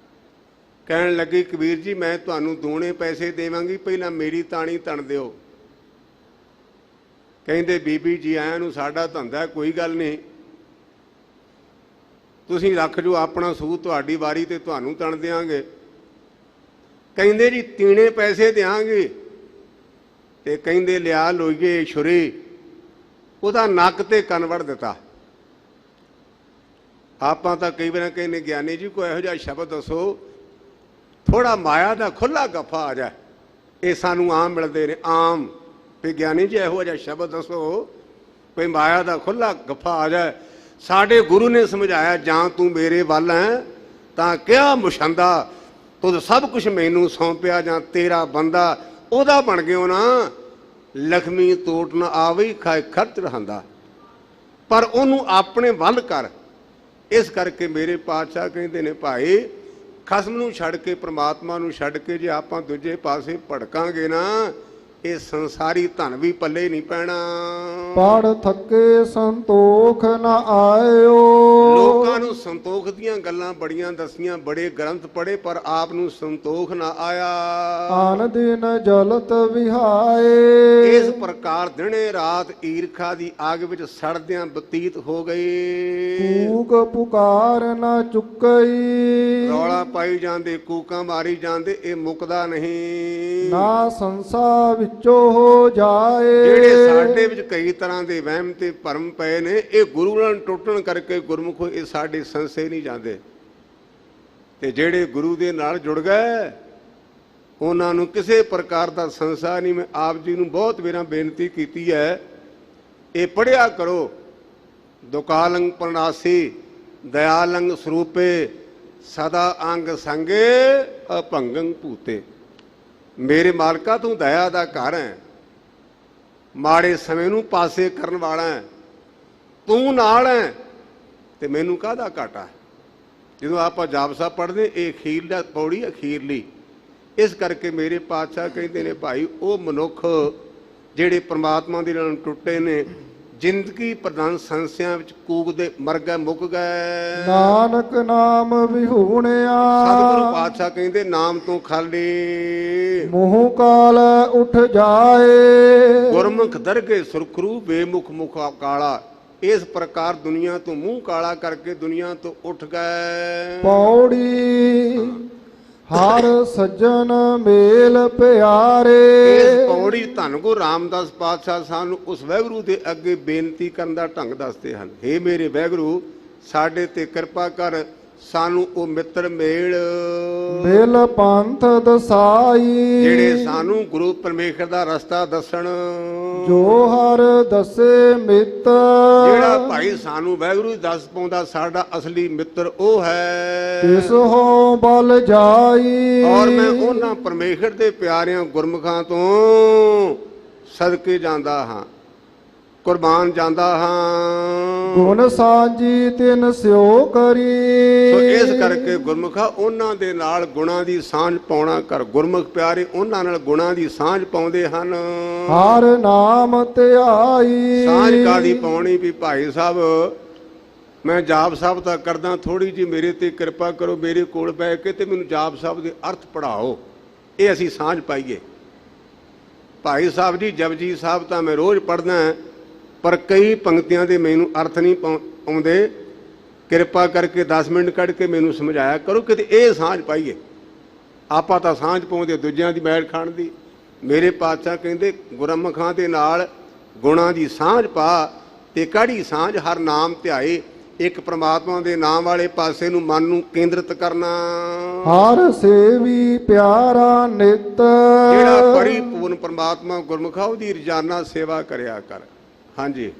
ਕਹਿਣ ਲੱਗੀ, ਕਬੀਰ ਜੀ ਮੈਂ ਤੁਹਾਨੂੰ ਦੂਣੇ ਪੈਸੇ ਦੇਵਾਂਗੀ, ਪਹਿਲਾਂ ਮੇਰੀ ਤਾਣੀ ਤਣ ਦਿਓ। ਕਹਿੰਦੇ ਬੀਬੀ ਜੀ ਆਇਆਂ ਨੂੰ ਸਾਡਾ ਧੰਦਾ ਕੋਈ ਗੱਲ ਨਹੀਂ, ਤੁਸੀਂ ਰੱਖ ਜੋ ਆਪਣਾ ਸੂਤ, ਤੁਹਾਡੀ ਵਾਰੀ ਤੇ ਤੁਹਾਨੂੰ ਤਣ ਦਿਆਂਗੇ। ਕਹਿੰਦੇ ਜੀ ਤੀਣੇ ਪੈਸੇ ਦਿਆਂਗੇ, ਤੇ ਕਹਿੰਦੇ ਲਿਆ ਲੋਈਏ ਛੁਰੀ, ਉਹਦਾ ਨੱਕ ਤੇ ਕੰਨ ਵੜ ਦਿੱਤਾ। ਆਪਾਂ ਤਾਂ ਕਈ ਵਾਰ ਕਹਿੰਦੇ ਗਿਆਨੀ ਜੀ ਕੋਈ ਇਹੋ ਜਿਹਾ ਸ਼ਬਦ ਦੱਸੋ ਥੋੜਾ ਮਾਇਆ ਦਾ ਖੁੱਲਾ ਗੱਫਾ ਆ ਜਾਏ, ਇਹ ਸਾਨੂੰ ਆਮ ਮਿਲਦੇ ਨੇ ਆਮ ਵੀ ਗਿਆਨੀ ਜੀ ਇਹੋ ਜਿਹਾ ਸ਼ਬਦ ਦੱਸੋ ਕੋਈ ਮਾਇਆ ਦਾ ਖੁੱਲਾ ਗੱਫਾ ਆ ਜਾਏ। ਸਾਡੇ ਗੁਰੂ ਨੇ ਸਮਝਾਇਆ, ਜਾਂ ਤੂੰ ਮੇਰੇ ਵੱਲ ਹੈ ਤਾਂ ਕਿਹਾ ਮੁਸ਼ੰਦਾ, ਤੂੰ ਸਭ ਕੁਝ ਮੈਨੂੰ ਸੌਂਪਿਆ, ਜਾਂ ਤੇਰਾ ਬੰਦਾ ਉਹਦਾ ਬਣ ਗਿਓ ਨਾ, ਲਖਮੀ ਤੋਟ ਨਾ ਆਵੇ ਖਾਏ ਖਰਚ ਰਹਿੰਦਾ, ਪਰ ਉਹਨੂੰ ਆਪਣੇ ਵੱਲ ਕਰ। ਇਸ ਕਰਕੇ ਮੇਰੇ ਪਾਤਸ਼ਾਹ ਕਹਿੰਦੇ ਨੇ ਭਾਈ ਖਸਮ ਨੂੰ ਛੱਡ ਕੇ ਪ੍ਰਮਾਤਮਾ ਨੂੰ ਛੱਡ ਕੇ ਜੇ ਆਪਾਂ ਦੂਜੇ ਪਾਸੇ ਭੜਕਾਂਗੇ ਨਾ, ਇਹ ਸੰਸਾਰੀ ਧਨ ਵੀ ਪੱਲੇ ਨਹੀਂ ਪੈਣਾ। ਪੜ ਥੱਕੇ ਸੰਤੋਖ ਨ ਆਇਓ। ਲੋਕਾਂ ਨੂੰ ਸੰਤੋਖ ਦੀਆਂ ਗੱਲਾਂ ਬੜੀਆਂ ਦਸੀਆਂ, ਬੜੇ ਗ੍ਰੰਥ ਪੜ੍ਹੇ, ਪਰ ਆਪ ਨੂੰ ਸੰਤੋਖ ਨਾ ਆਇਆ। ਆਨ ਦਿਨ ਜਲਤ ਵਿਹਾਏ। ਇਸ ਪ੍ਰਕਾਰ ਦਿਨੇ ਰਾਤ ਈਰਖਾ ਦੀ ਅੱਗ ਵਿੱਚ ਸੜਦਿਆਂ ਬਤੀਤ ਹੋ ਗਏ। ਕੂਕ ਪੁਕਾਰ ਨ ਚੁੱਕਈ। ਰੌਲਾ ਪਾਈ ਜਾਂਦੇ, ਕੂਕਾਂ ਮਾਰੀ ਜਾਂਦੇ, ਇਹ ਮੁੱਕਦਾ ਨਹੀਂ। ਨਾ ਸੰਸਾ ਵਿੱਚੋਂ ਹੋ ਜਾਏ। ਜਿਹੜੇ ਸਾਡੇ ਵਿੱਚ ਕਈ ਤਰ੍ਹਾਂ ਦੇ ਵਹਿਮ ਤੇ ਭਰਮ ਪਏ ਨੇ, ਇਹ ਗੁਰੂ ਨਾਲ ਟੁੱਟਣ ਕਰਕੇ ਗੁਰਮੁਖੋ ਇਹ ਸਾਡੇ ਸੰਸੇ ਨਹੀਂ ਜਾਂਦੇ। ਤੇ ਜਿਹੜੇ ਗੁਰੂ ਦੇ ਨਾਲ ਜੁੜ ਗਏ ਉਹਨਾਂ ਨੂੰ ਕਿਸੇ ਪ੍ਰਕਾਰ ਦਾ ਸੰਸਾ ਨਹੀਂ। ਮੈਂ ਆਪ ਜੀ ਨੂੰ ਬਹੁਤ ਵਾਰ ਬੇਨਤੀ ਕੀਤੀ ਹੈ, ਇਹ ਪੜ੍ਹਿਆ ਕਰੋ, ਦੁਕਾਲੰਗ ਪ੍ਰਣਾਸੀ ਦਇਆਲੰਗ ਸਰੂਪੇ ਸਦਾ ਅੰਗ ਸੰਗੇ ਅਭੰਗੰ ਭੂਤੇ। ਮੇਰੇ ਮਾਲਕਾ ਤੂੰ ਦਇਆ ਦਾ ਘਰ ਹੈ, ਮਾੜੇ ਸਮੇਂ ਨੂੰ ਪਾਸੇ ਕਰਨ ਵਾਲਾ ਹੈ, ਤੂੰ ਨਾਲ ਹੈ ਤੇ ਮੈਨੂੰ ਕਾਹਦਾ ਘਾਟਾ। ਜਦੋਂ ਆਪਾਂ ਜਾਪ ਸਾਹਿਬ ਪੜ੍ਹਦੇ ਇਹ ਅਖੀਰਲਾ ਪੌੜੀ ਅਖੀਰਲੀ। ਇਸ ਕਰਕੇ ਮੇਰੇ ਪਾਤਸ਼ਾਹ ਕਹਿੰਦੇ ਨੇ ਭਾਈ ਉਹ ਮਨੁੱਖ ਜਿਹੜੇ ਪ੍ਰਮਾਤਮਾ ਦੇ ਨਾਲ ਟੁੱਟੇ ਨੇ, ਜ਼ਿੰਦਗੀ ਪ੍ਰਧਾਨ ਸੰਸਿਆਂ ਵਿੱਚ ਕੂਕਦੇ ਮਰ ਗਏ, ਮੁੱਕ ਗਏ। ਨਾਨਕ ਨਾਮ ਵਿਹੂਣਿਆ। ਸਤਿਗੁਰੂ ਪਾਤਸ਼ਾਹ ਕਹਿੰਦੇ ਨਾਮ ਤੋਂ ਖਾਲੀ ਮੂੰਹ ਕਾਲ ਉੱਠ ਜਾਏ। ਗੁਰਮੁਖ ਦਰਗੇ ਸੁਰਖਰੂ ਬੇਮੁਖ ਮੁਖ ਕਾਲਾ। ਇਸ ਪ੍ਰਕਾਰ ਦੁਨੀਆ ਤੋਂ ਮੂੰਹ ਕਾਲਾ ਕਰਕੇ ਦੁਨੀਆ ਤੋਂ ਉੱਠ ਗਏ। ਪੌੜੀ ਹਰ ਸੱਜਣ ਮੇਲ ਪਿਆਰੇ। ਇਸ ਪੌੜੀ ਧੰਨ ਗੁਰੂ ਰਾਮਦਾਸ ਪਾਤਸ਼ਾਹ ਸਾਨੂੰ ਉਸ ਵਾਹਿਗੁਰੂ ਦੇ ਅੱਗੇ ਬੇਨਤੀ ਕਰਨ ਦਾ ਢੰਗ ਦੱਸਦੇ ਹਨ। ਹੇ ਮੇਰੇ ਵਾਹਿਗੁਰੂ ਸਾਡੇ ਤੇ ਕਿਰਪਾ ਕਰ, ਸਾਨੂੰ ਉਹ ਮਿੱਤਰ ਮੇਲ ਮਿਲ ਪੰਥ ਦਸਾਈ। ਜਿਹੜੇ ਸਾਨੂੰ ਗੁਰੂ ਪਰਮੇਸ਼ਰ ਦਾ ਰਸਤਾ ਦੱਸਣ। ਜੋ ਹਰ ਦੱਸੇ ਮਿੱਤ। ਜਿਹੜਾ ਭਾਈ ਸਾਨੂੰ ਵਾਹਿਗੁਰੂ ਦੱਸ ਪਾਉਂਦਾ ਸਾਡਾ ਅਸਲੀ ਮਿੱਤਰ ਉਹ ਹੈ। ਤਿਸ ਹੋ ਬਲ ਜਾਈ। ਔਰ ਮੈਂ ਉਹਨਾਂ ਪਰਮੇਸ਼ਰ ਦੇ ਪਿਆਰਿਆਂ ਗੁਰਮੁਖਾਂ ਤੋਂ ਸਦਕੇ ਜਾਂਦਾ ਹਾਂ, ਕੁਰਬਾਨ ਜਾਂਦਾ ਹਾਂ। ਗੁਣ ਸਾਂਝੀ ਤਿਨ ਸਿਓ ਕਰੀ। ਸੋ ਇਸ ਕਰਕੇ ਗੁਰਮੁਖਾ ਉਹਨਾਂ ਦੇ ਨਾਲ ਗੁਣਾਂ ਦੀ ਸਾਂਝ ਪਾਉਣਾ ਕਰ। ਗੁਰਮੁਖ ਪਿਆਰੇ ਉਹਨਾਂ ਨਾਲ ਗੁਣਾਂ ਦੀ ਸਾਂਝ ਪਾਉਂਦੇ ਹਨ। ਹਰ ਨਾਮ ਧਿਆਈ। ਸਾਂਝ ਕਾਹਦੀ ਪਾਉਣੀ ਵੀ ਭਾਈ ਸਾਹਿਬ ਮੈਂ ਜਾਪ ਸਾਹਿਬ ਤਾਂ ਕਰਦਾ, ਥੋੜੀ ਜਿਹੀ ਮੇਰੇ ਤੇ ਕਿਰਪਾ ਕਰੋ, ਮੇਰੇ ਕੋਲ ਬਹਿ ਕੇ ਤੇ ਮੈਨੂੰ ਜਾਪ ਸਾਹਿਬ ਦੇ ਅਰਥ ਪੜ੍ਹਾਓ, ਇਹ ਅਸੀਂ ਸਾਂਝ ਪਾਈਏ। ਭਾਈ ਸਾਹਿਬ ਜੀ ਜਪਜੀ ਸਾਹਿਬ ਤਾਂ ਮੈਂ ਰੋਜ਼ ਪੜ੍ਹਦਾ, ਪਰ ਕਈ ਪੰਕਤੀਆਂ ਦੇ ਮੈਨੂੰ ਅਰਥ ਨਹੀਂ ਆਉਂਦੇ। ਕਿਰਪਾ ਕਰਕੇ 10 ਮਿੰਟ ਕੱਢ ਕੇ ਮੈਨੂੰ ਸਮਝਾਇਆ ਕਰੋ, ਕਿਤੇ ਇਹ ਸਾਂਝ ਪਾਈਏ। ਆਪਾਂ ਤਾਂ ਸਾਂਝ ਪਾਉਂਦੇ ਦੂਜਿਆਂ ਦੀ ਮੈਲ ਖਾਣ ਦੀ। ਮੇਰੇ ਪਾਤਸ਼ਾਹ ਕਹਿੰਦੇ ਗੁਰਮੁਖਾਂ ਦੇ ਨਾਲ ਗੁਣਾਂ ਦੀ ਸਾਂਝ ਪਾ ਤੇ ਕਾੜੀ ਸਾਂਝ ਹਰ ਨਾਮ ਧਿਆਏ। ਇੱਕ ਪ੍ਰਮਾਤਮਾ ਦੇ ਨਾਮ ਵਾਲੇ ਪਾਸੇ ਨੂੰ ਮਨ ਨੂੰ ਕੇਂਦਰਿਤ ਕਰਨਾ। ਹਰ ਸੇਵੀ ਪਿਆਰਾ ਨਿਤ। ਜਿਹੜਾ ਪਰਿਪੂਰਨ ਪ੍ਰਮਾਤਮਾ ਗੁਰਮੁਖਾ ਉਹਦੀ ਰੋਜ਼ਾਨਾ ਸੇਵਾ ਕਰਿਆ ਕਰ। ਹਾਂਜੀ,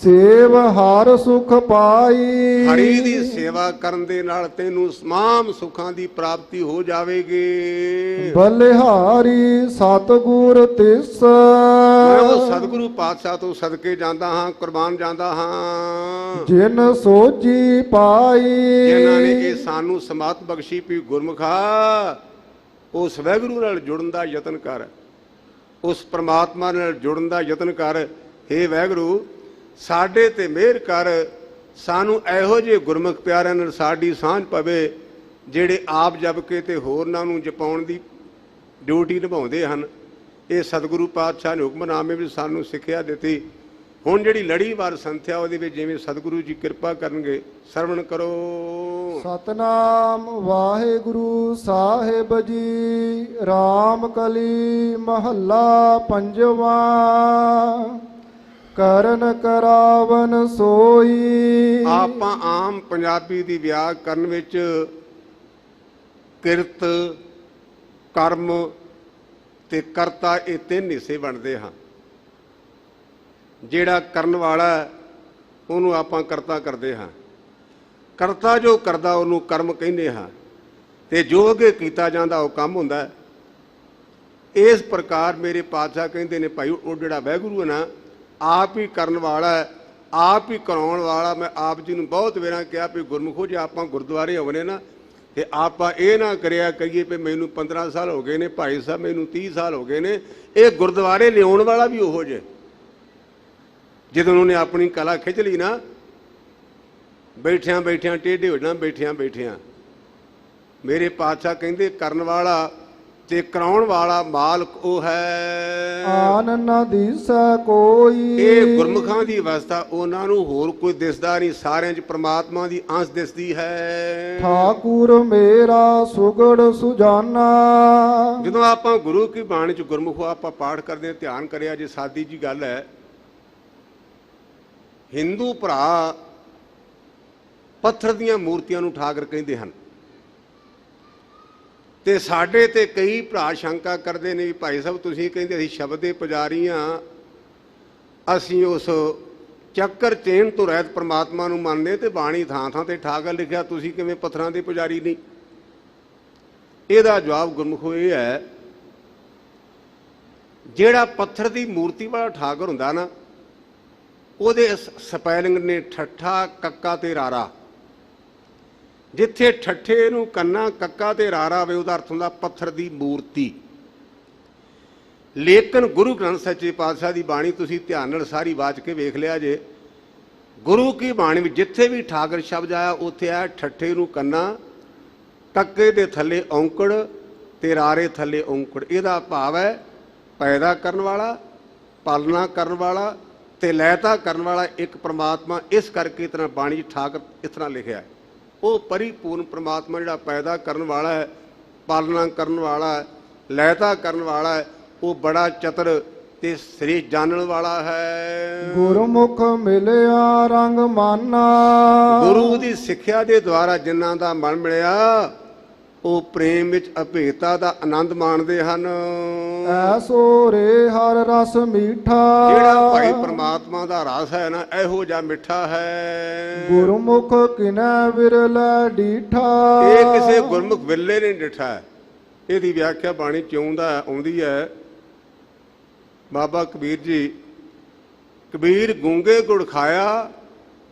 ਸੇਵ ਹਰ ਸੁਖ ਪਾਈ। ਹਰੀ ਦੀ ਸੇਵਾ ਕਰਨ ਦੇ ਨਾਲ ਤੈਨੂੰ ਤਮਾਮ ਸੁੱਖਾਂ ਦੀ ਪ੍ਰਾਪਤੀ ਹੋ ਜਾਵੇਗੀ। ਬਲਿਹਾਰੀ ਸਤਿਗੁਰ ਤਿਸ। ਮੈਂ ਉਹ ਸਤਿਗੁਰੂ ਪਾਤਸ਼ਾਹ ਤੋਂ ਸਦਕੇ ਜਾਂਦਾ ਹਾਂ, ਕੁਰਬਾਨ ਜਾਂਦਾ ਹਾਂ। ਜਿਨ ਸੋਜੀ ਪਾਈ। ਜਿਨ੍ਹਾਂ ਨੇ ਇਹ ਸਾਨੂੰ ਸਮਤ ਬਖਸ਼ੀ ਵੀ ਗੁਰਮੁਖਾ ਉਸ ਵਾਹਿਗੁਰੂ ਨਾਲ ਜੁੜਨ ਦਾ ਯਤਨ ਕਰ, ਉਸ ਪ੍ਰਮਾਤਮਾ ਨਾਲ ਜੁੜਨ ਦਾ ਯਤਨ ਕਰ। ਹੇ ਵਾਹਿਗੁਰੂ ਸਾਡੇ ਤੇ ਮਿਹਰ ਕਰ, ਸਾਨੂੰ ਇਹੋ ਜਿਹੇ ਗੁਰਮੁਖ ਪਿਆਰਿਆਂ ਨਾਲ ਸਾਡੀ ਸਾਂਝ ਪਵੇ ਜਿਹੜੇ ਆਪ ਜਪ ਕੇ ਤੇ ਹੋਰਨਾਂ ਨੂੰ ਜਪਾਉਣ ਦੀ ਡਿਊਟੀ ਨਿਭਾਉਂਦੇ ਹਨ। ਇਹ ਸਤਿਗੁਰੂ ਪਾਤਸ਼ਾਹ ਨੇ ਹੁਕਮਨਾਮੇ ਵਿੱਚ ਸਾਨੂੰ ਸਿੱਖਿਆ ਦਿੱਤੀ ਹੁਣ ਜਿਹੜੀ ਲੜੀਵਾਰ ਸੰਥਿਆ ਉਹਦੇ ਵਿੱਚ ਜਿਵੇਂ ਸਤਿਗੁਰੂ ਜੀ ਕਿਰਪਾ ਕਰਨਗੇ ਸਰਵਣ ਕਰੋ। ਸਤਨਾਮ ਵਾਹਿਗੁਰੂ ਸਾਹਿਬ ਜੀ। ਰਾਮ ਕਲੀ ਮਹੱਲਾ ਪੰਜਵਾ। ਕਰਨ ਕਰਾਵਨ ਸੋਈ। ਆਪਾਂ ਆਮ ਪੰਜਾਬੀ ਦੀ ਵਿਆਕਰਨ ਵਿੱਚ ਕਿਰਤ, ਕਰਮ ਤੇ ਕਰਤਾ ਇਹ ਤਿੰਨ ਹਿੱਸੇ ਬਣਦੇ ਹਨ। ਜਿਹੜਾ ਕਰਨ ਵਾਲਾ ਉਹਨੂੰ ਆਪਾਂ ਕਰਤਾ ਕਰਦੇ ਹਾਂ, ਕਰਤਾ ਜੋ ਕਰਦਾ ਉਹਨੂੰ ਕਰਮ ਕਹਿੰਦੇ ਹਾਂ, ਤੇ ਜੋ ਅੱਗੇ ਕੀਤਾ ਜਾਂਦਾ ਉਹ ਕੰਮ ਹੁੰਦਾ ਹੈ। ਇਸ ਪ੍ਰਕਾਰ ਮੇਰੇ ਪਾਤਸ਼ਾਹ ਕਹਿੰਦੇ ਨੇ ਭਾਈ ਉਹ ਜਿਹੜਾ ਵਾਹਿਗੁਰੂ ਹੈ ਨਾ, ਆਪ ਹੀ ਕਰਨ ਵਾਲਾ ਹੈ, ਆਪ ਹੀ ਕਰਾਉਣ ਵਾਲਾ। ਮੈਂ ਆਪ ਜੀ ਨੂੰ ਬਹੁਤ ਵਾਰਾਂ ਕਿਹਾ ਵੀ ਗੁਰਮੁਖੋ ਜੇ ਆਪਾਂ ਗੁਰਦੁਆਰੇ ਆਉਣੇ ਨਾ ਤੇ ਆਪਾਂ ਇਹ ਨਾ ਕਰਿਆ ਕਹੀਏ ਵੀ ਮੈਨੂੰ 15 ਸਾਲ ਹੋ ਗਏ ਨੇ, ਭਾਈ ਸਾਹਿਬ ਮੈਨੂੰ 30 ਸਾਲ ਹੋ ਗਏ ਨੇ। ਇਹ ਗੁਰਦੁਆਰੇ ਲਿਆਉਣ ਵਾਲਾ ਵੀ ਉਹੋ ਜਿਹੇ ਜਦੋਂ ਉਹਨੇ ਆਪਣੀ ਕਲਾ ਖਿੱਚ ਲਈ ਨਾ, ਬੈਠਿਆਂ ਬੈਠਿਆਂ ਟੇਢੇ ਹੋ ਜਾਣਾ, ਬੈਠਿਆਂ ਬੈਠਿਆਂ। ਮੇਰੇ ਪਾਤਸ਼ਾਹ ਕਹਿੰਦੇ ਕਰਨ ਵਾਲਾ ਤੇ ਕਰਾਉਣ ਵਾਲਾ ਮਾਲਕ ਉਹ ਹੈ। ਆਨ ਨ ਦਿਸੈ ਕੋਈ। ਇਹ ਗੁਰਮੁਖਾਂ ਦੀ ਅਵਸਥਾ, ਉਹਨਾਂ ਨੂੰ ਹੋਰ ਕੋਈ ਦਿਸਦਾ ਨਹੀਂ, ਸਾਰਿਆਂ 'ਚ ਪ੍ਰਮਾਤਮਾ ਦੀ ਅੰਸ਼ ਦਿਸਦੀ ਹੈ। ਠਾਕੁਰ ਮੇਰਾ ਸੁਗੜ ਸੁਜਾਨਾ। ਜਦੋਂ ਆਪਾਂ ਗੁਰੂ ਕੀ ਬਾਣੀ 'ਚ ਗੁਰਮੁਖੋ ਆਪਾਂ ਪਾਠ ਕਰਦੇ ਹਾਂ, ਧਿਆਨ ਕਰਿਆ ਜੇ ਸਾਦੀ ਜੀ ਗੱਲ ਹੈ। ਹਿੰਦੂ ਭਰਾ ਪੱਥਰ ਦੀਆਂ ਮੂਰਤੀਆਂ ਨੂੰ ਠਾਕਰ ਕਹਿੰਦੇ ਹਨ, ਤੇ ਸਾਡੇ ਤੇ ਕਈ ਭਰਾ ਸ਼ੰਕਾ ਕਰਦੇ ਨੇ ਵੀ ਭਾਈ ਸਾਹਿਬ ਤੁਸੀਂ ਕਹਿੰਦੇ ਅਸੀਂ ਸ਼ਬਦ ਦੇ ਪੁਜਾਰੀ ਹਾਂ, ਅਸੀਂ ਉਸ ਚੱਕਰ ਚੇਨ ਤੋਂ ਰਹਿਤ ਪ੍ਰਮਾਤਮਾ ਨੂੰ ਮੰਨਦੇ, ਤੇ ਬਾਣੀ ਥਾਂ ਥਾਂ ਤੇ ਠਾਕਰ ਲਿਖਿਆ, ਤੁਸੀਂ ਕਿਵੇਂ ਪੱਥਰਾਂ ਦੇ ਪੁਜਾਰੀ ਨਹੀਂ? ਇਹਦਾ ਜਵਾਬ ਗੁਰਮੁਖੋ ਇਹ ਹੈ, ਜਿਹੜਾ ਪੱਥਰ ਦੀ ਮੂਰਤੀ ਵਾਲਾ ਠਾਕਰ ਹੁੰਦਾ ਨਾ, ਉਹਦੇ ਸਪੈਲਿੰਗ ਨੇ ਠੱਠਾ, ਕੱਕਾ ਤੇ ਰਾਰਾ। ਜਿੱਥੇ ਠੱਠੇ ਨੂੰ ਕੰਨਾ, ਕੱਕਾ ਤੇ ਰਾਰਾ ਹੋਵੇ ਉਹਦਾ ਅਰਥ ਹੁੰਦਾ ਪੱਥਰ ਦੀ ਮੂਰਤੀ। ਲੇਕਿਨ ਗੁਰੂ ਗ੍ਰੰਥ ਸੱਚੇ ਪਾਤਸ਼ਾਹ ਦੀ ਬਾਣੀ ਤੁਸੀਂ ਧਿਆਨ ਨਾਲ ਸਾਰੀ ਵਾਚ ਕੇ ਵੇਖ ਲਿਆ ਜੇ, ਗੁਰੂ ਕੀ ਬਾਣੀ ਵਿੱਚ ਜਿੱਥੇ ਵੀ ਠਾਕਰ ਸ਼ਬਦ ਆਇਆ ਉੱਥੇ ਆਇਆ ਠੱਠੇ ਨੂੰ ਕੰਨਾ, ਕੱਕੇ ਦੇ ਥੱਲੇ ਔਂਕੜ ਤੇ ਰਾਰੇ ਥੱਲੇ ਔਂਕੜ। ਇਹਦਾ ਭਾਵ ਹੈ ਪੈਦਾ ਕਰਨ ਵਾਲਾ, ਪਾਲਣਾ ਕਰਨ ਵਾਲਾ ਤੇ ਲੈਤਾ ਕਰਨ ਵਾਲਾ ਇੱਕ ਪ੍ਰਮਾਤਮਾ। ਇਸ ਕਰਕੇ ਇਸ ਤਰ੍ਹਾਂ ਬਾਣੀ 'ਚ ਠਾਕਰ ਇਸ ਤਰ੍ਹਾਂ ਲਿਖਿਆ ਹੈ, ਉਹ ਪਰਿਪੂਰਨ ਪ੍ਰਮਾਤਮਾ ਜਿਹੜਾ ਪੈਦਾ ਕਰਨ ਵਾਲਾ ਹੈ, ਪਾਲਣਾ ਕਰਨ ਵਾਲਾ ਹੈ, ਲੈਤਾ ਕਰਨ ਵਾਲਾ ਹੈ, ਉਹ ਬੜਾ ਚਤਰ ਤੇ ਸ੍ਰੇਸ਼ਟ ਜਾਣਨ ਵਾਲਾ ਹੈ। ਗੁਰਮੁਖ ਮਿਲਿਆ ਰੰਗ ਮਾਨਾ। ਗੁਰੂ ਦੀ ਸਿੱਖਿਆ ਦੇ ਦੁਆਰਾ ਜਿਨ੍ਹਾਂ ਦਾ ਮਨ ਮਿਲਿਆ ਉਹ ਪ੍ਰੇਮ ਵਿੱਚ ਅਭੇਤਾ ਦਾ ਆਨੰਦ ਮਾਣਦੇ ਹਨ। ਐਸੋ ਰੇ ਹਰ ਰਸ ਮੀਠਾ। ਜਿਹੜਾ ਭਾਈ ਪ੍ਰਮਾਤਮਾ ਦਾ ਰਸ ਹੈ ਨਾ, ਇਹੋ ਜਿਹਾ ਮਿੱਠਾ ਹੈ। ਗੁਰਮੁਖ ਕਿਨੈ ਵਿਰਲੇ ਡੀਠਾ। ਇਹ ਕਿਸੇ ਗੁਰਮੁਖ ਵਿਰਲੇ ਨੇ ਡਿਠਾ। ਇਹਦੀ ਵਿਆਖਿਆ ਬਾਣੀ ਚ ਆਉਂਦੀ ਹੈ। ਬਾਬਾ ਕਬੀਰ ਜੀ, ਕਬੀਰ ਗੂੰਗੇ ਗੁੜ ਖਾਇਆ,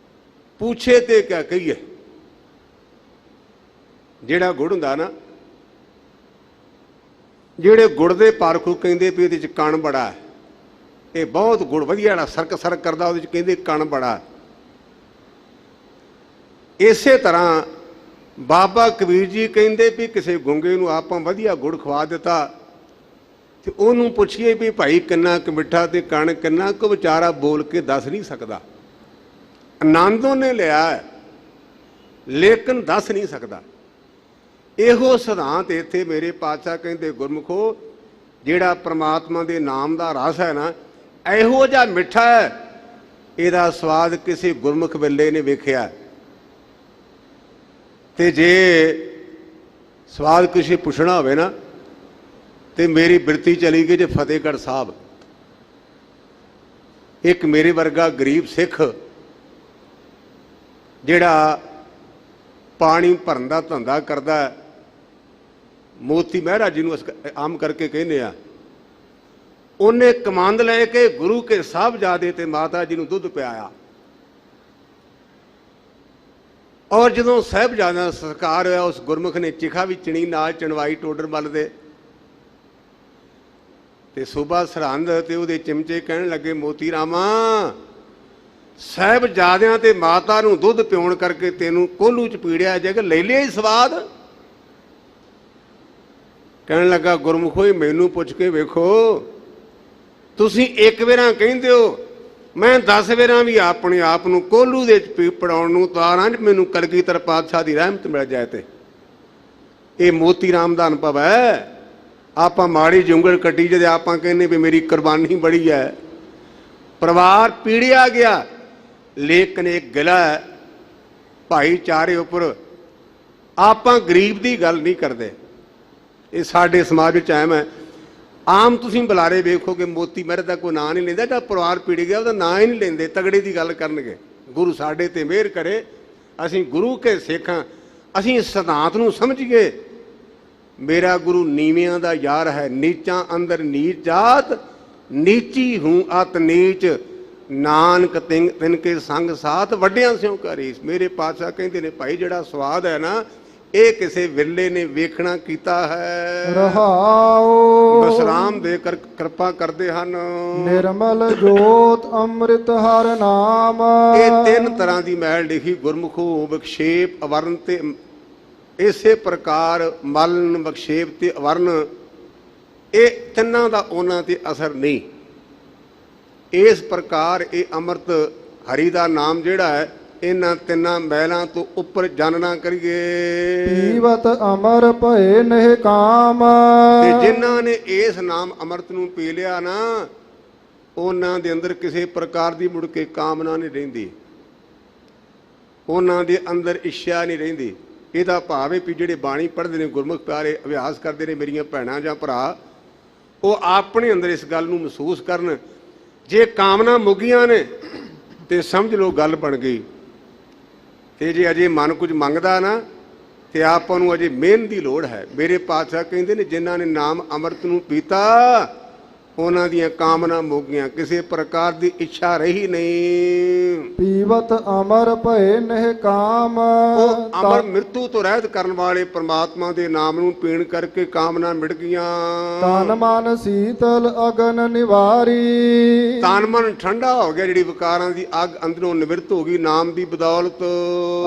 ਪੁੱਛੇ ਤੇ ਕਿਆ ਕਹੀਏ। ਜਿਹੜਾ ਗੁੜ ਹੁੰਦਾ ਨਾ, ਜਿਹੜੇ ਗੁੜ ਦੇ ਪਾਰਖੂ ਕਹਿੰਦੇ ਵੀ ਇਹਦੇ 'ਚ ਕਣ ਬੜਾ ਹੈ, ਇਹ ਬਹੁਤ ਗੁੜ ਵਧੀਆ ਜਿਹੜਾ ਸਰਕ ਸਰਕ ਕਰਦਾ, ਉਹਦੇ 'ਚ ਕਹਿੰਦੇ ਕਣ ਬੜਾ। ਇਸੇ ਤਰ੍ਹਾਂ ਬਾਬਾ ਕਬੀਰ ਜੀ ਕਹਿੰਦੇ ਵੀ ਕਿਸੇ ਗੁੰਗੇ ਨੂੰ ਆਪਾਂ ਵਧੀਆ ਗੁੜ ਖਵਾ ਦਿੱਤਾ ਤੇ ਉਹਨੂੰ ਪੁੱਛੀਏ ਵੀ ਭਾਈ ਕਿੰਨਾ ਕੁ ਮਿੱਠਾ ਤੇ ਕਣ ਕਿੰਨਾ ਕੁ, ਵਿਚਾਰਾ ਬੋਲ ਕੇ ਦੱਸ ਨਹੀਂ ਸਕਦਾ। ਆਨੰਦ ਉਹਨੇ ਲਿਆ ਲੇਕਿਨ ਦੱਸ ਨਹੀਂ ਸਕਦਾ। ਇਹੋ ਸਿਧਾਂਤ ਇੱਥੇ ਮੇਰੇ ਪਾਤਸ਼ਾਹ ਕਹਿੰਦੇ ਗੁਰਮੁਖੋ, ਜਿਹੜਾ ਪ੍ਰਮਾਤਮਾ ਦੇ ਨਾਮ ਦਾ ਰਸ ਹੈ ਨਾ, ਇਹੋ ਜਿਹਾ ਮਿੱਠਾ ਹੈ, ਇਹਦਾ ਸਵਾਦ ਕਿਸੇ ਗੁਰਮੁਖ ਵੇਲੇ ਨੇ ਵੇਖਿਆ। ਤੇ ਜੇ ਸਵਾਦ ਕਿਸੇ ਪੁੱਛਣਾ ਹੋਵੇ ਨਾ, ਤੇ ਮੇਰੀ ਬਿਰਤੀ ਚਲੀ ਗਈ ਜੇ ਫਤਿਹਗੜ੍ਹ ਸਾਹਿਬ। ਇੱਕ ਮੇਰੇ ਵਰਗਾ ਗਰੀਬ ਸਿੱਖ ਜਿਹੜਾ ਪਾਣੀ ਭਰਨ ਦਾ ਧੰਦਾ ਕਰਦਾ, ਮੋਤੀ ਮਹਿਰਾ ਜੀ ਨੂੰ ਆਮ ਕਰਕੇ ਕਹਿੰਦੇ ਆ, ਉਹਨੇ ਕਮੰਦ ਲੈ ਕੇ ਗੁਰੂ ਕੇ ਸਾਹਿਬਜ਼ਾਦੇ ਤੇ ਮਾਤਾ ਜੀ ਨੂੰ ਦੁੱਧ ਪਿਆਇਆ। ਔਰ ਜਦੋਂ ਸਾਹਿਬਜ਼ਾਦਿਆਂ ਦਾ ਸੰਸਕਾਰ ਹੋਇਆ, ਉਸ ਗੁਰਮੁਖ ਨੇ ਚਿਖਾ ਵੀ ਚਿਣੀ ਨਾਲ ਚਣਵਾਈ ਟੋਡਰ ਮੱਲ ਦੇ, ਤੇ ਸੂਬਾ ਸਰਹੰਦ ਤੇ ਉਹਦੇ ਚਿਮਚੇ ਕਹਿਣ ਲੱਗੇ, ਮੋਤੀ ਰਾਮਾ, ਸਾਹਿਬਜ਼ਾਦਿਆਂ ਤੇ ਮਾਤਾ ਨੂੰ ਦੁੱਧ ਪਿਉਣ ਕਰਕੇ ਤੈਨੂੰ ਕੋਹਲੂ ਚ ਪੀੜਿਆ ਜੇ ਕਿ ਲੈ ਲਿਆ ਹੀ ਸਵਾਦ। ਕਹਿਣ ਲੱਗਾ, ਗੁਰਮੁਖੋ ਮੈਨੂੰ ਪੁੱਛ ਕੇ ਵੇਖੋ, ਤੁਸੀਂ ਇੱਕ ਵਾਰਾਂ ਕਹਿੰਦੇ ਹੋ ਮੈਂ 10 ਵੇਰਾਂ ਵੀ ਆਪਣੇ ਆਪ ਨੂੰ ਕੋਹਲੂ ਦੇ ਵਿੱਚ ਪੜਾਉਣ ਨੂੰ ਤਾਰਾਂ 'ਚ ਮੈਨੂੰ ਕਲਗੀਧਰ ਪਾਤਸ਼ਾਹ ਦੀ ਰਹਿਮਤ ਮਿਲ ਜਾਏ ਤੇ ਇਹ ਮੋਤੀ ਰਾਮ ਦਾ ਅਨੁਭਵ ਹੈ। ਆਪਾਂ ਮਾੜੀ ਜੁੰਗਲ ਕੱਟੀ ਜਦ ਆਪਾਂ ਕਹਿੰਦੇ ਵੀ ਮੇਰੀ ਕੁਰਬਾਨੀ ਬੜੀ ਹੈ, ਪਰਿਵਾਰ ਪੀੜਿਆ ਗਿਆ, ਲੇਕਿਨ ਇੱਕ ਗਿਲਾ ਹੈ ਭਾਈਚਾਰੇ ਉੱਪਰ। ਆਪਾਂ ਗਰੀਬ ਦੀ ਗੱਲ ਨਹੀਂ ਕਰਦੇ, ਇਹ ਸਾਡੇ ਸਮਾਜ ਵਿੱਚ ਐਮ ਹੈ। ਆਮ ਤੁਸੀਂ ਬੁਲਾਰੇ ਵੇਖੋਗੇ ਮੋਤੀ ਮਹਿਰੇ ਦਾ ਕੋਈ ਨਾਂ ਨਹੀਂ ਲੈਂਦਾ, ਜਾਂ ਪਰਿਵਾਰ ਪੀੜ ਗਿਆ ਉਹਦਾ ਨਾਂ ਹੀ ਨਹੀਂ ਲੈਂਦੇ, ਤਗੜੇ ਦੀ ਗੱਲ ਕਰਨਗੇ। ਗੁਰੂ ਸਾਡੇ ਤੇ ਮਿਹਰ ਕਰੇ, ਅਸੀਂ ਗੁਰੂ ਕੇ ਸਿੱਖ ਹਾਂ, ਅਸੀਂ ਇਸ ਸਿਧਾਂਤ ਨੂੰ ਸਮਝੀਏ। ਮੇਰਾ ਗੁਰੂ ਨੀਵਿਆਂ ਦਾ ਯਾਰ ਹੈ, ਨੀਚਾਂ ਅੰਦਰ ਨੀਚ ਜਾਤ, ਨੀਚੀ ਹੂੰ ਅਤ ਨੀਚ, ਨਾਨਕ ਤਿਨਕੇ ਸੰਗ ਸਾਥ, ਵੱਡਿਆਂ ਸਿਉ ਕਾ ਰੀਸ। ਮੇਰੇ ਪਾਤਸ਼ਾਹ ਕਹਿੰਦੇ ਨੇ ਭਾਈ ਜਿਹੜਾ ਸਵਾਦ ਹੈ ਨਾ, ਇਹ ਕਿਸੇ ਵਿਰਲੇ ਨੇ ਵੇਖਣਾ ਕੀਤਾ ਹੈ। ਰਹਾਉ ਵਿਸਰਾਮ ਦੇ ਕਰ ਕਿਰਪਾ ਕਰਦੇ ਹਨ। ਨਿਰਮਲ ਜੋਤ ਅੰਮ੍ਰਿਤ ਹਰ ਨਾਮ। ਇਹ ਤਿੰਨ ਤਰ੍ਹਾਂ ਦੀ ਮੈਲ ਲਿਖੀ ਗੁਰਮੁਖੋ, ਵਿਖੇਪ ਅਵਰਨ ਤੇ ਇਸੇ ਪ੍ਰਕਾਰ ਮਲਨ ਵਿਖੇਪ ਤੇ ਅਵਰਨ, ਇਹ ਤਿੰਨਾਂ ਦਾ ਉਹਨਾਂ ਤੇ ਅਸਰ ਨਹੀਂ। ਇਸ ਪ੍ਰਕਾਰ ਇਹ ਅੰਮ੍ਰਿਤ ਹਰੀ ਦਾ ਨਾਮ ਜਿਹੜਾ ਹੈ, ਇਹਨਾਂ ਤਿੰਨਾਂ ਮਹਿਲਾਂ ਤੋਂ ਉੱਪਰ ਜਾਣਨਾ ਕਰੀਏ। ਪੀਵਤ ਅਮਰ ਭਏ ਨਹਿ ਕਾਮ। ਤੇ ਜਿਨ੍ਹਾਂ ਨੇ ਇਸ ਨਾਮ ਅੰਮ੍ਰਿਤ ਨੂੰ ਪੀ ਲਿਆ ਨਾ, ਉਹਨਾਂ ਦੇ ਅੰਦਰ ਕਿਸੇ ਪ੍ਰਕਾਰ ਦੀ ਮੁੜ ਕੇ ਕਾਮਨਾ ਨਹੀਂ ਰਹਿੰਦੀ, ਉਹਨਾਂ ਦੇ ਅੰਦਰ ਇੱਛਾ ਨਹੀਂ ਰਹਿੰਦੀ। ਇਹਦਾ ਭਾਵ ਹੈ ਵੀ ਜਿਹੜੇ ਬਾਣੀ ਪੜ੍ਹਦੇ ਨੇ, ਗੁਰਮੁਖ ਪਿਆਰੇ ਅਭਿਆਸ ਕਰਦੇ ਨੇ, ਮੇਰੀਆਂ ਭੈਣਾਂ ਜਾਂ ਭਰਾ, ਉਹ ਆਪਣੇ ਅੰਦਰ ਇਸ ਗੱਲ ਨੂੰ ਮਹਿਸੂਸ ਕਰਨ। ਜੇ ਕਾਮਨਾ ਮੁੱਗੀਆਂ ਨੇ ਤੇ ਸਮਝ ਲਓ ਗੱਲ ਬਣ ਗਈ। ਤੇ ਜੇ ਅਜੇ ਮਨ ਕੁਝ ਮੰਗਦਾ ਨਾ, ਤੇ ਆਪਾਂ ਨੂੰ ਅਜੇ ਮਿਹਨਤ ਦੀ ਲੋੜ ਹੈ। ਮੇਰੇ ਪਾਤਸ਼ਾਹ ਕਹਿੰਦੇ ਨੇ ਜਿਨ੍ਹਾਂ ਨੇ ਨਾਮ ਅੰਮ੍ਰਿਤ ਨੂੰ ਪੀਤਾ, ਉਹਨਾਂ ਦੀਆਂ ਕਾਮਨਾ ਮੁੱਕ ਗਈਆਂ, ਕਿਸੇ ਪ੍ਰਕਾਰ ਦੀ ਇੱਛਾ ਰਹੀ ਨਹੀਂ। ਪੀਵਤ ਅਮਰ ਭਏ ਨਹਿ ਕਾਮ। ਉਹ ਅਮਰ ਮ੍ਰਿਤੂ ਤੋਂ ਰਹਿਤ ਕਰਨ ਵਾਲੇ ਪ੍ਰਮਾਤਮਾ ਦੇ ਨਾਮ ਨੂੰ ਪੀਣ ਕਰਕੇ ਕਾਮਨਾ ਮਿਟ ਗਈਆਂ। ਤਨ ਮਨ ਸੀਤਲ ਅਗਨ ਨਿਵਾਰੀ। ਤਨ ਮਨ ਠੰਡਾ ਹੋ ਗਿਆ, ਜਿਹੜੀ ਵਿਕਾਰਾਂ ਦੀ ਅੱਗ ਅੰਦਰੋਂ ਨਿਵਰਤ ਹੋ ਗਈ ਨਾਮ ਦੀ ਬਦੌਲਤ।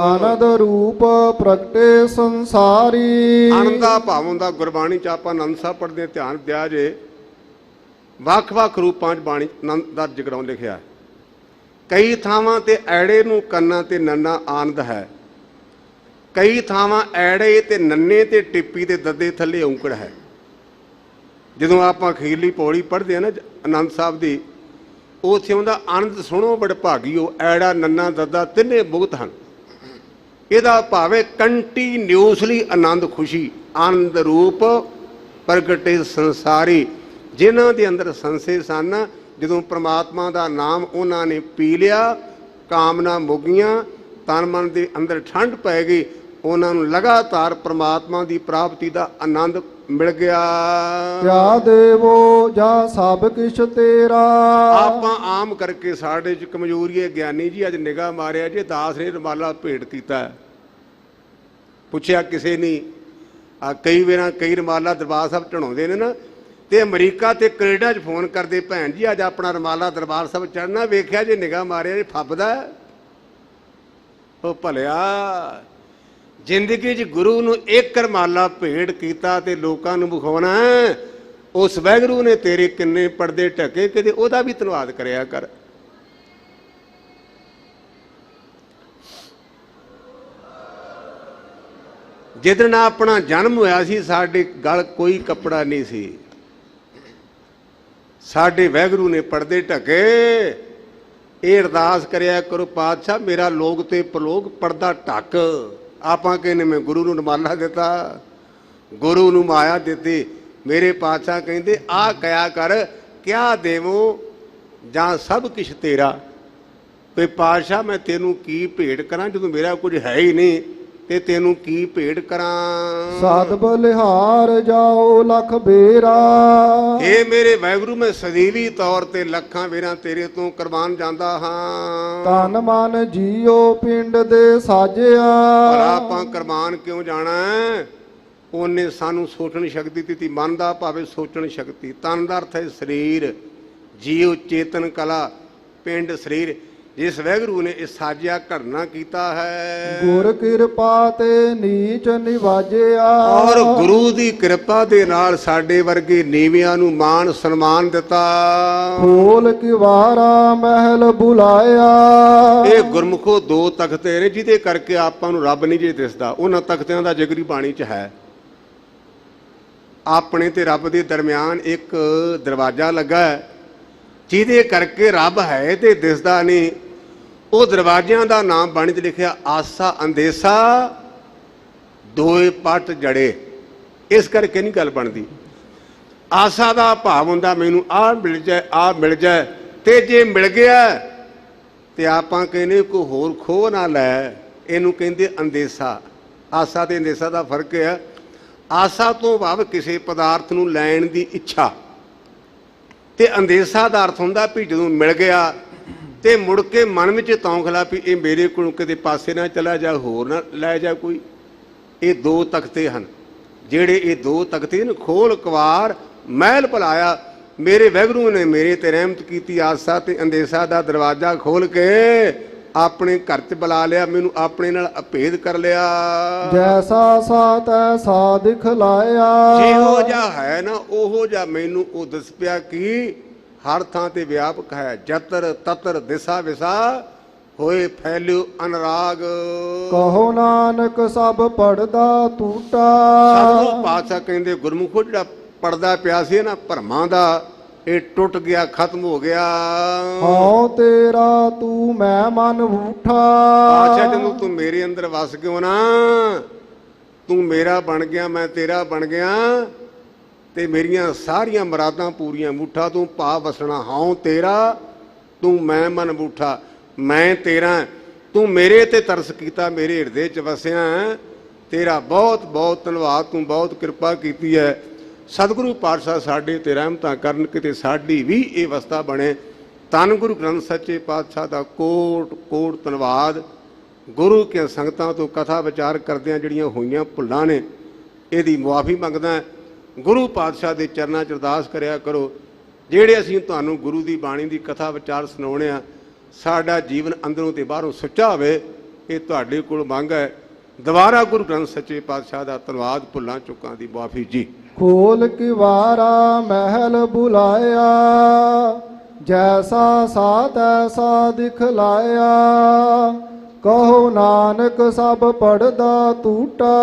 ਆਨੰਦ ਰੂਪ ਪ੍ਰਗਟੇ ਸੰਸਾਰੀ। ਆਨੰਦ ਦਾ ਭਾਵ ਹੁੰਦਾ, ਗੁਰਬਾਣੀ ਚ ਆਪਾਂ ਆਨੰਦ ਸਾਹਿਬ ਪੜ੍ਹਦੇ ਹਾਂ, ਧਿਆਨ ਦਿਆ ਜੇ, ਵੱਖ-ਵੱਖ ਰੂਪਾਂ 'ਚ ਬਾਣੀ ਆਨੰਦ ਦਾ ਜ਼ਿਕਰੋਂ ਲਿਖਿਆ। ਕਈ ਥਾਵਾਂ ਤੇ ਐੜੇ ਨੂੰ ਕੰਨਾਂ ਤੇ ਨੰਨਾ ਆਨੰਦ ਹੈ, ਕਈ ਥਾਵਾਂ ਐੜੇ ਤੇ ਨੰਨੇ ਤੇ ਟਿੱਪੀ ਤੇ ਦੱਦੇ ਥੱਲੇ ਔਂਕੜ ਹੈ। ਜਦੋਂ ਆਪਾਂ ਅਖੀਰਲੀ ਪੌੜੀ ਪੜ੍ਹਦੇ ਆ ਨਾ ਆਨੰਦ ਸਾਹਿਬ ਦੀ, ਉੱਥੇ ਹੁੰਦਾ ਆਨੰਦ ਸੁਣੋ ਬੜ ਭਾਗੀਓ, ਐੜਾ ਨੰਨਾ ਦੱਦਾ ਤਿੰਨੇ ਮੁਕਤ ਹਨ। ਇਹਦਾ ਭਾਵੇਂ ਕੰਟੀਨਿਊਸਲੀ ਆਨੰਦ ਖੁਸ਼ੀ, ਆਨੰਦ ਰੂਪ ਪ੍ਰਗਟੇ ਸੰਸਾਰੀ। ਜਿਨ੍ਹਾਂ ਦੇ ਅੰਦਰ ਸੰਸੇ ਸਨ, ਜਦੋਂ ਪ੍ਰਮਾਤਮਾ ਦਾ ਨਾਮ ਉਹਨਾਂ ਨੇ ਪੀ ਲਿਆ, ਕਾਮਨਾ ਮੁੱਗੀਆਂ, ਤਨ ਮਨ ਦੇ ਅੰਦਰ ਠੰਡ ਪੈ ਗਈ, ਉਹਨਾਂ ਨੂੰ ਲਗਾਤਾਰ ਪ੍ਰਮਾਤਮਾ ਦੀ ਪ੍ਰਾਪਤੀ ਦਾ ਆਨੰਦ ਮਿਲ ਗਿਆ। ਕਿਆ ਦੇਵੋ ਜਾਂ ਸਭ ਕਿਛ ਤੇਰਾ। ਆਪਾਂ ਆਮ ਕਰਕੇ ਸਾਡੇ 'ਚ ਕਮਜ਼ੋਰੀ ਹੈ। ਗਿਆਨੀ ਜੀ ਅੱਜ ਨਿਗਾਹ ਮਾਰਿਆ ਜੇ, ਦਾਸ ਨੇ ਰੁਮਾਲਾ ਭੇਟ ਕੀਤਾ, ਪੁੱਛਿਆ ਕਿਸੇ ਨੇ, ਕਈ ਵਾਰਾਂ ਕਈ ਰੁਮਾਲਾ ਦਰਬਾਰ ਸਾਹਿਬ ਚੜਾਉਂਦੇ ਨੇ ਨਾ, ਤੇ ਅਮਰੀਕਾ ਤੇ ਕੈਨੇਡਾ 'ਚ ਫੋਨ ਕਰਦੇ, ਭੈਣ ਜੀ ਅੱਜ ਆਪਣਾ ਰੁਮਾਲਾ ਦਰਬਾਰ ਸਾਹਿਬ ਚੜ੍ਹਨਾ, ਵੇਖਿਆ ਜੇ ਨਿਗਾਹ ਮਾਰਿਆ ਜੇ ਫੱਬਦਾ। ਉਹ ਭਲਿਆ, ਜ਼ਿੰਦਗੀ 'ਚ ਗੁਰੂ ਨੂੰ ਇੱਕ ਰੁਮਾਲਾ ਭੇਟ ਕੀਤਾ ਤੇ ਲੋਕਾਂ ਨੂੰ ਵਿਖਾਉਣਾ, ਉਸ ਵਾਹਿਗੁਰੂ ਨੇ ਤੇਰੇ ਕਿੰਨੇ ਪਰਦੇ ਢਕੇ, ਕਿਤੇ ਉਹਦਾ ਵੀ ਧੰਨਵਾਦ ਕਰਿਆ ਕਰ। ਜਿੱਦਣ ਆਪਣਾ ਜਨਮ ਹੋਇਆ ਸੀ, ਸਾਡੇ ਗਲ ਕੋਈ ਕੱਪੜਾ ਨਹੀਂ ਸੀ, ਸਾਡੇ ਵਾਹਿਗੁਰੂ ਨੇ ਪਰਦੇ ਢਕੇ। ਇਹ ਅਰਦਾਸ ਕਰਿਆ ਕਰੋ, ਪਾਤਸ਼ਾਹ ਮੇਰਾ ਲੋਕ ਤੇ ਪਰਲੋਕ ਪਰਦਾ ਢੱਕ। ਆਪਾਂ ਕਹਿੰਦੇ ਮੈਂ ਗੁਰੂ ਨੂੰ ਰੁਮਾਲਾ ਦਿੱਤਾ, ਗੁਰੂ ਨੂੰ ਮਾਇਆ ਦਿੱਤੀ। ਮੇਰੇ ਪਾਤਸ਼ਾਹ ਕਹਿੰਦੇ ਆਹ ਕਿਆ ਕਰ, ਕਿਆ ਦੇਵੋ ਜਾਂ ਸਭ ਕੁਛ ਤੇਰਾ। ਵੀ ਪਾਤਸ਼ਾਹ ਮੈਂ ਤੈਨੂੰ ਕੀ ਭੇਟ ਕਰਾਂ, ਜਦੋਂ ਮੇਰਾ ਕੁਝ ਹੈ ਹੀ ਨਹੀਂ, ਤੇ ਤੈਨੂੰ ਕੀ ਭੇਟ ਕਰਾਂ। ਸਾਧ ਬਲਿਹਾਰ ਜਾਓ ਲਖ ਬੇਰਾ। ਇਹ ਮੇਰੇ ਵਾਹਿਗੁਰੂ, ਮੈਂ ਸਦੀਵੀ ਤੌਰ ਤੇ ਲੱਖਾਂ ਵੇਰਾਂ ਤੇਰੇ ਤੋਂ ਕੁਰਬਾਨ ਜਾਂਦਾ ਹਾਂ। ਤਨ ਮਨ ਜੀਓ ਪਿੰਡ ਦੇ ਸਾਜਿਆ। ਪਰ ਆਪਾਂ ਕੁਰਬਾਨ ਕਿਉਂ ਜਾਣਾ? ਉਹਨੇ ਸਾਨੂੰ ਸੋਚਣ ਸ਼ਕਤੀ ਦਿੱਤੀ, ਮਨ ਦਾ ਭਾਵੇਂ ਸੋਚਣ ਸ਼ਕਤੀ। ਤਨ ਦਾ ਅਰਥ ਹੈ ਸਰੀਰ, ਜੀਵ ਚੇਤਨ ਕਲਾ, ਪਿੰਡ ਸਰੀਰ। ਜਿਸ ਵਾਹਿਗੁਰੂ ਨੇ ਇਹ ਸਾਜਿਆ ਘੜਨਾ ਕੀਤਾ ਹੈ। ਗੁਰ ਕਿਰਪਾ ਤੇ ਨੀਚ ਨਿਵਾਜਿਆ, ਔਰ ਗੁਰੂ ਦੀ ਕਿਰਪਾ ਦੇ ਨਾਲ ਸਾਡੇ ਵਰਗੇ ਨੀਵਿਆਂ ਨੂੰ ਮਾਣ ਸਨਮਾਨ ਦਿੱਤਾ। ਖੋਲ ਕਿਵਾਰਾ ਮਹਿਲ ਬੁਲਾਇਆ, ਇਹ ਗੁਰਮੁਖੋ ਦੋ ਤਖਤੇ ਨੇ ਜਿਹਦੇ ਕਰਕੇ ਆਪਾਂ ਨੂੰ ਰੱਬ ਨਹੀਂ ਜੇ ਦਿਸਦਾ। ਉਹਨਾਂ ਤਖਤਿਆਂ ਦਾ ਜਿਗਰੀ ਬਾਣੀ 'ਚ ਹੈ। ਆਪਣੇ ਤੇ ਰੱਬ ਦੇ ਦਰਮਿਆਨ ਇੱਕ ਦਰਵਾਜ਼ਾ ਲੱਗਾ ਹੈ, ਜਿਹਦੇ ਕਰਕੇ ਰੱਬ ਹੈ ਤੇ ਦਿਸਦਾ ਨਹੀਂ। ਉਹ ਦਰਵਾਜ਼ਿਆਂ ਦਾ ਨਾਮ ਬਾਣੀ 'ਚ ਲਿਖਿਆ ਆਸਾ ਅੰਦੇਸਾ ਦੋਏ ਪੱਟ ਜੜੇ। ਇਸ ਕਰਕੇ ਨਹੀਂ ਗੱਲ ਬਣਦੀ। ਆਸਾ ਦਾ ਭਾਵ ਹੁੰਦਾ ਮੈਨੂੰ ਆਹ ਮਿਲ ਜਾਏ, ਆਹ ਮਿਲ ਜਾਏ, ਤੇ ਜੇ ਮਿਲ ਗਿਆ ਤੇ ਆਪਾਂ ਕਹਿੰਦੇ ਕੋਈ ਹੋਰ ਖੋਹ ਨਾ ਲੈ। ਇਹਨੂੰ ਕਹਿੰਦੇ ਅੰਦੇਸਾ। ਆਸਾ ਤੇ ਅੰਦੇਸਾ ਦਾ ਫਰਕ ਹੈ। ਆਸਾ ਤੋਂ ਭਾਵ ਕਿਸੇ ਪਦਾਰਥ ਨੂੰ ਲੈਣ ਦੀ ਇੱਛਾ, ਤੇ ਅੰਦੇਸਾ ਦਾ ਅਰਥ ਹੁੰਦਾ ਵੀ ਜਦੋਂ ਮਿਲ ਗਿਆ ਤੇ ਮੁੜ ਕੇ ਮਨ ਵਿੱਚ ਤੌਖਲਾ ਵੀ ਇਹ ਮੇਰੇ ਕੋਲੋਂ ਕਿਤੇ ਪਾਸੇ ਨਾ ਚਲਾ ਜਾ, ਹੋਰ ਨਾ ਲੈ ਜਾ ਕੋਈ। ਇਹ ਦੋ ਤਖਤੇ ਹਨ ਜਿਹੜੇ ਇਹ ਦੋ ਤਖਤੇ ਨੇ ਖੋਲ ਕਵਾਰ ਮਹਿਲ ਭੁਲਾਇਆ। ਮੇਰੇ ਵਾਹਿਗੁਰੂ ਨੇ ਮੇਰੇ ਤੇ ਰਹਿਮਤ ਕੀਤੀ। ਆਸਾ ਤੇ ਅੰਦੇਸਾ ਦਾ ਦਰਵਾਜ਼ਾ ਖੋਲ ਕੇ ਆਪਣੇ ਘਰ 'ਚ ਬੁਲਾ ਲਿਆ, ਮੈਨੂੰ ਆਪਣੇ ਨਾਲ ਅਭੇਦ ਕਰ ਲਿਆ। ਜੈਸਾ ਸਾ ਤੈਸਾ ਦਿਖਲਾਇਆ, ਜਿਹੋ ਜਿਹਾ ਹੈ ਨਾ ਉਹੋ ਜਿਹਾ ਮੈਨੂੰ ਉਹ ਦਿਸ ਪਿਆ ਕਿ ਹਰ ਥਾਂ ਤੇ ਵਿਆਪਕ ਹੈ। ਜਤਰ ਤਤਰ ਦਿਸਾ ਵਿਸਾ ਹੋਏ ਫੈਲਿਓ ਅਨਰਾਗ। ਕਹੋ ਨਾਨਕ ਸਭ ਪੜਦਾ ਟੂਟਾ, ਸਤਿਗੁਰੂ ਪਾਤਸ਼ਾਹ ਕਹਿੰਦੇ ਗੁਰਮੁਖੋ ਜਿਹੜਾ ਪੜਦਾ ਪਿਆ ਸੀ ਨਾ ਭਰਮਾਂ ਦਾ, ਇਹ ਟੁੱਟ ਗਿਆ, ਖਤਮ ਹੋ ਗਿਆ। ਹਉ ਤੇਰਾ ਤੂੰ ਮੈਂ ਮਨ ਊਠਾ, ਪਾਤਸ਼ਾਹ ਜਦੋਂ ਤੂੰ ਮੇਰੇ ਅੰਦਰ ਵਸ ਗਿਓ ਨਾ, ਤੂੰ ਮੇਰਾ ਬਣ ਗਿਆ, ਮੈਂ ਤੇਰਾ ਬਣ ਗਿਆ, ਤੇ ਮੇਰੀਆਂ ਸਾਰੀਆਂ ਮੁਰਾਦਾਂ ਪੂਰੀਆਂ। ਮੂਠਾ ਤੂੰ ਪਾ ਵਸਣਾ। ਹਉ ਤੇਰਾ ਤੂੰ ਮੈਂ ਮਨ ਬੂਠਾ। ਮੈਂ ਤੇਰਾ, ਤੂੰ ਮੇਰੇ ਤੇ ਤਰਸ ਕੀਤਾ, ਮੇਰੇ ਹਿਰਦੇ 'ਚ ਵਸਿਆ। ਤੇਰਾ ਬਹੁਤ ਬਹੁਤ ਧੰਨਵਾਦ, ਤੂੰ ਬਹੁਤ ਕਿਰਪਾ ਕੀਤੀ ਹੈ। ਸਤਿਗੁਰੂ ਪਾਤਸ਼ਾਹ ਸਾਡੇ ਤੇ ਰਹਿਮਤਾਂ ਕਰਨ, ਕਿਤੇ ਸਾਡੀ ਵੀ ਇਹ ਅਵਸਥਾ ਬਣੇ। ਧੰਨ ਗੁਰੂ ਗ੍ਰੰਥ ਸੱਚੇ ਪਾਤਸ਼ਾਹ ਦਾ ਕੋਟ ਕੋਟ ਧੰਨਵਾਦ। ਗੁਰੂ ਕੇ ਸੰਗਤਾਂ ਤੋਂ ਕਥਾ ਵਿਚਾਰ ਕਰਦਿਆਂ ਜਿਹੜੀਆਂ ਹੋਈਆਂ ਭੁੱਲਾਂ ਨੇ, ਇਹਦੀ ਮੁਆਫੀ ਮੰਗਦਾ। ਗੁਰੂ ਪਾਤਸ਼ਾਹ ਦੇ ਚਰਨਾਂ 'ਚ ਅਰਦਾਸ ਕਰਿਆ ਕਰੋ। ਜਿਹੜੇ ਅਸੀਂ ਤੁਹਾਨੂੰ ਗੁਰੂ ਦੀ ਬਾਣੀ ਦੀ ਕਥਾ ਵਿਚਾਰ ਸੁਣਾਉਣੇ ਆ, ਸਾਡਾ ਜੀਵਨ ਅੰਦਰੋਂ ਤੇ ਬਾਹਰੋਂ ਸੁੱਚਾ ਹੋਵੇ, ਇਹ ਤੁਹਾਡੇ ਕੋਲ ਮੰਗ ਹੈ। ਦੁਬਾਰਾ ਗੁਰੂ ਗ੍ਰੰਥ ਸੱਚੇ ਪਾਤਸ਼ਾਹ ਦਾ ਧੰਨਵਾਦ। ਭੁੱਲਾਂ ਚੁੱਕਾਂ ਦੀ ਮੁਆਫੀ ਜੀ। ਖੋਲ ਕਿਵਾਰਾ ਮਹਿਲ ਬੁਲਾਇਆ, ਜੈਸਾ ਸਾ ਤੈਸਾ ਦਿਖਲਾਇਆ। ਕਹੋ ਨਾਨਕ ਸਭ ਪੜਦਾ ਟੂਟਾ,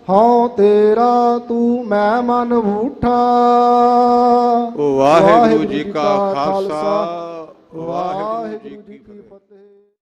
ਹਉ ਤੇਰਾ ਤੂੰ ਮੈਂ ਮਨ ਊਠਾ। ਵਾਹਿਗੁਰੂ ਜੀ ਕਾ ਖਾਲਸਾ, ਵਾਹਿਗੁਰੂ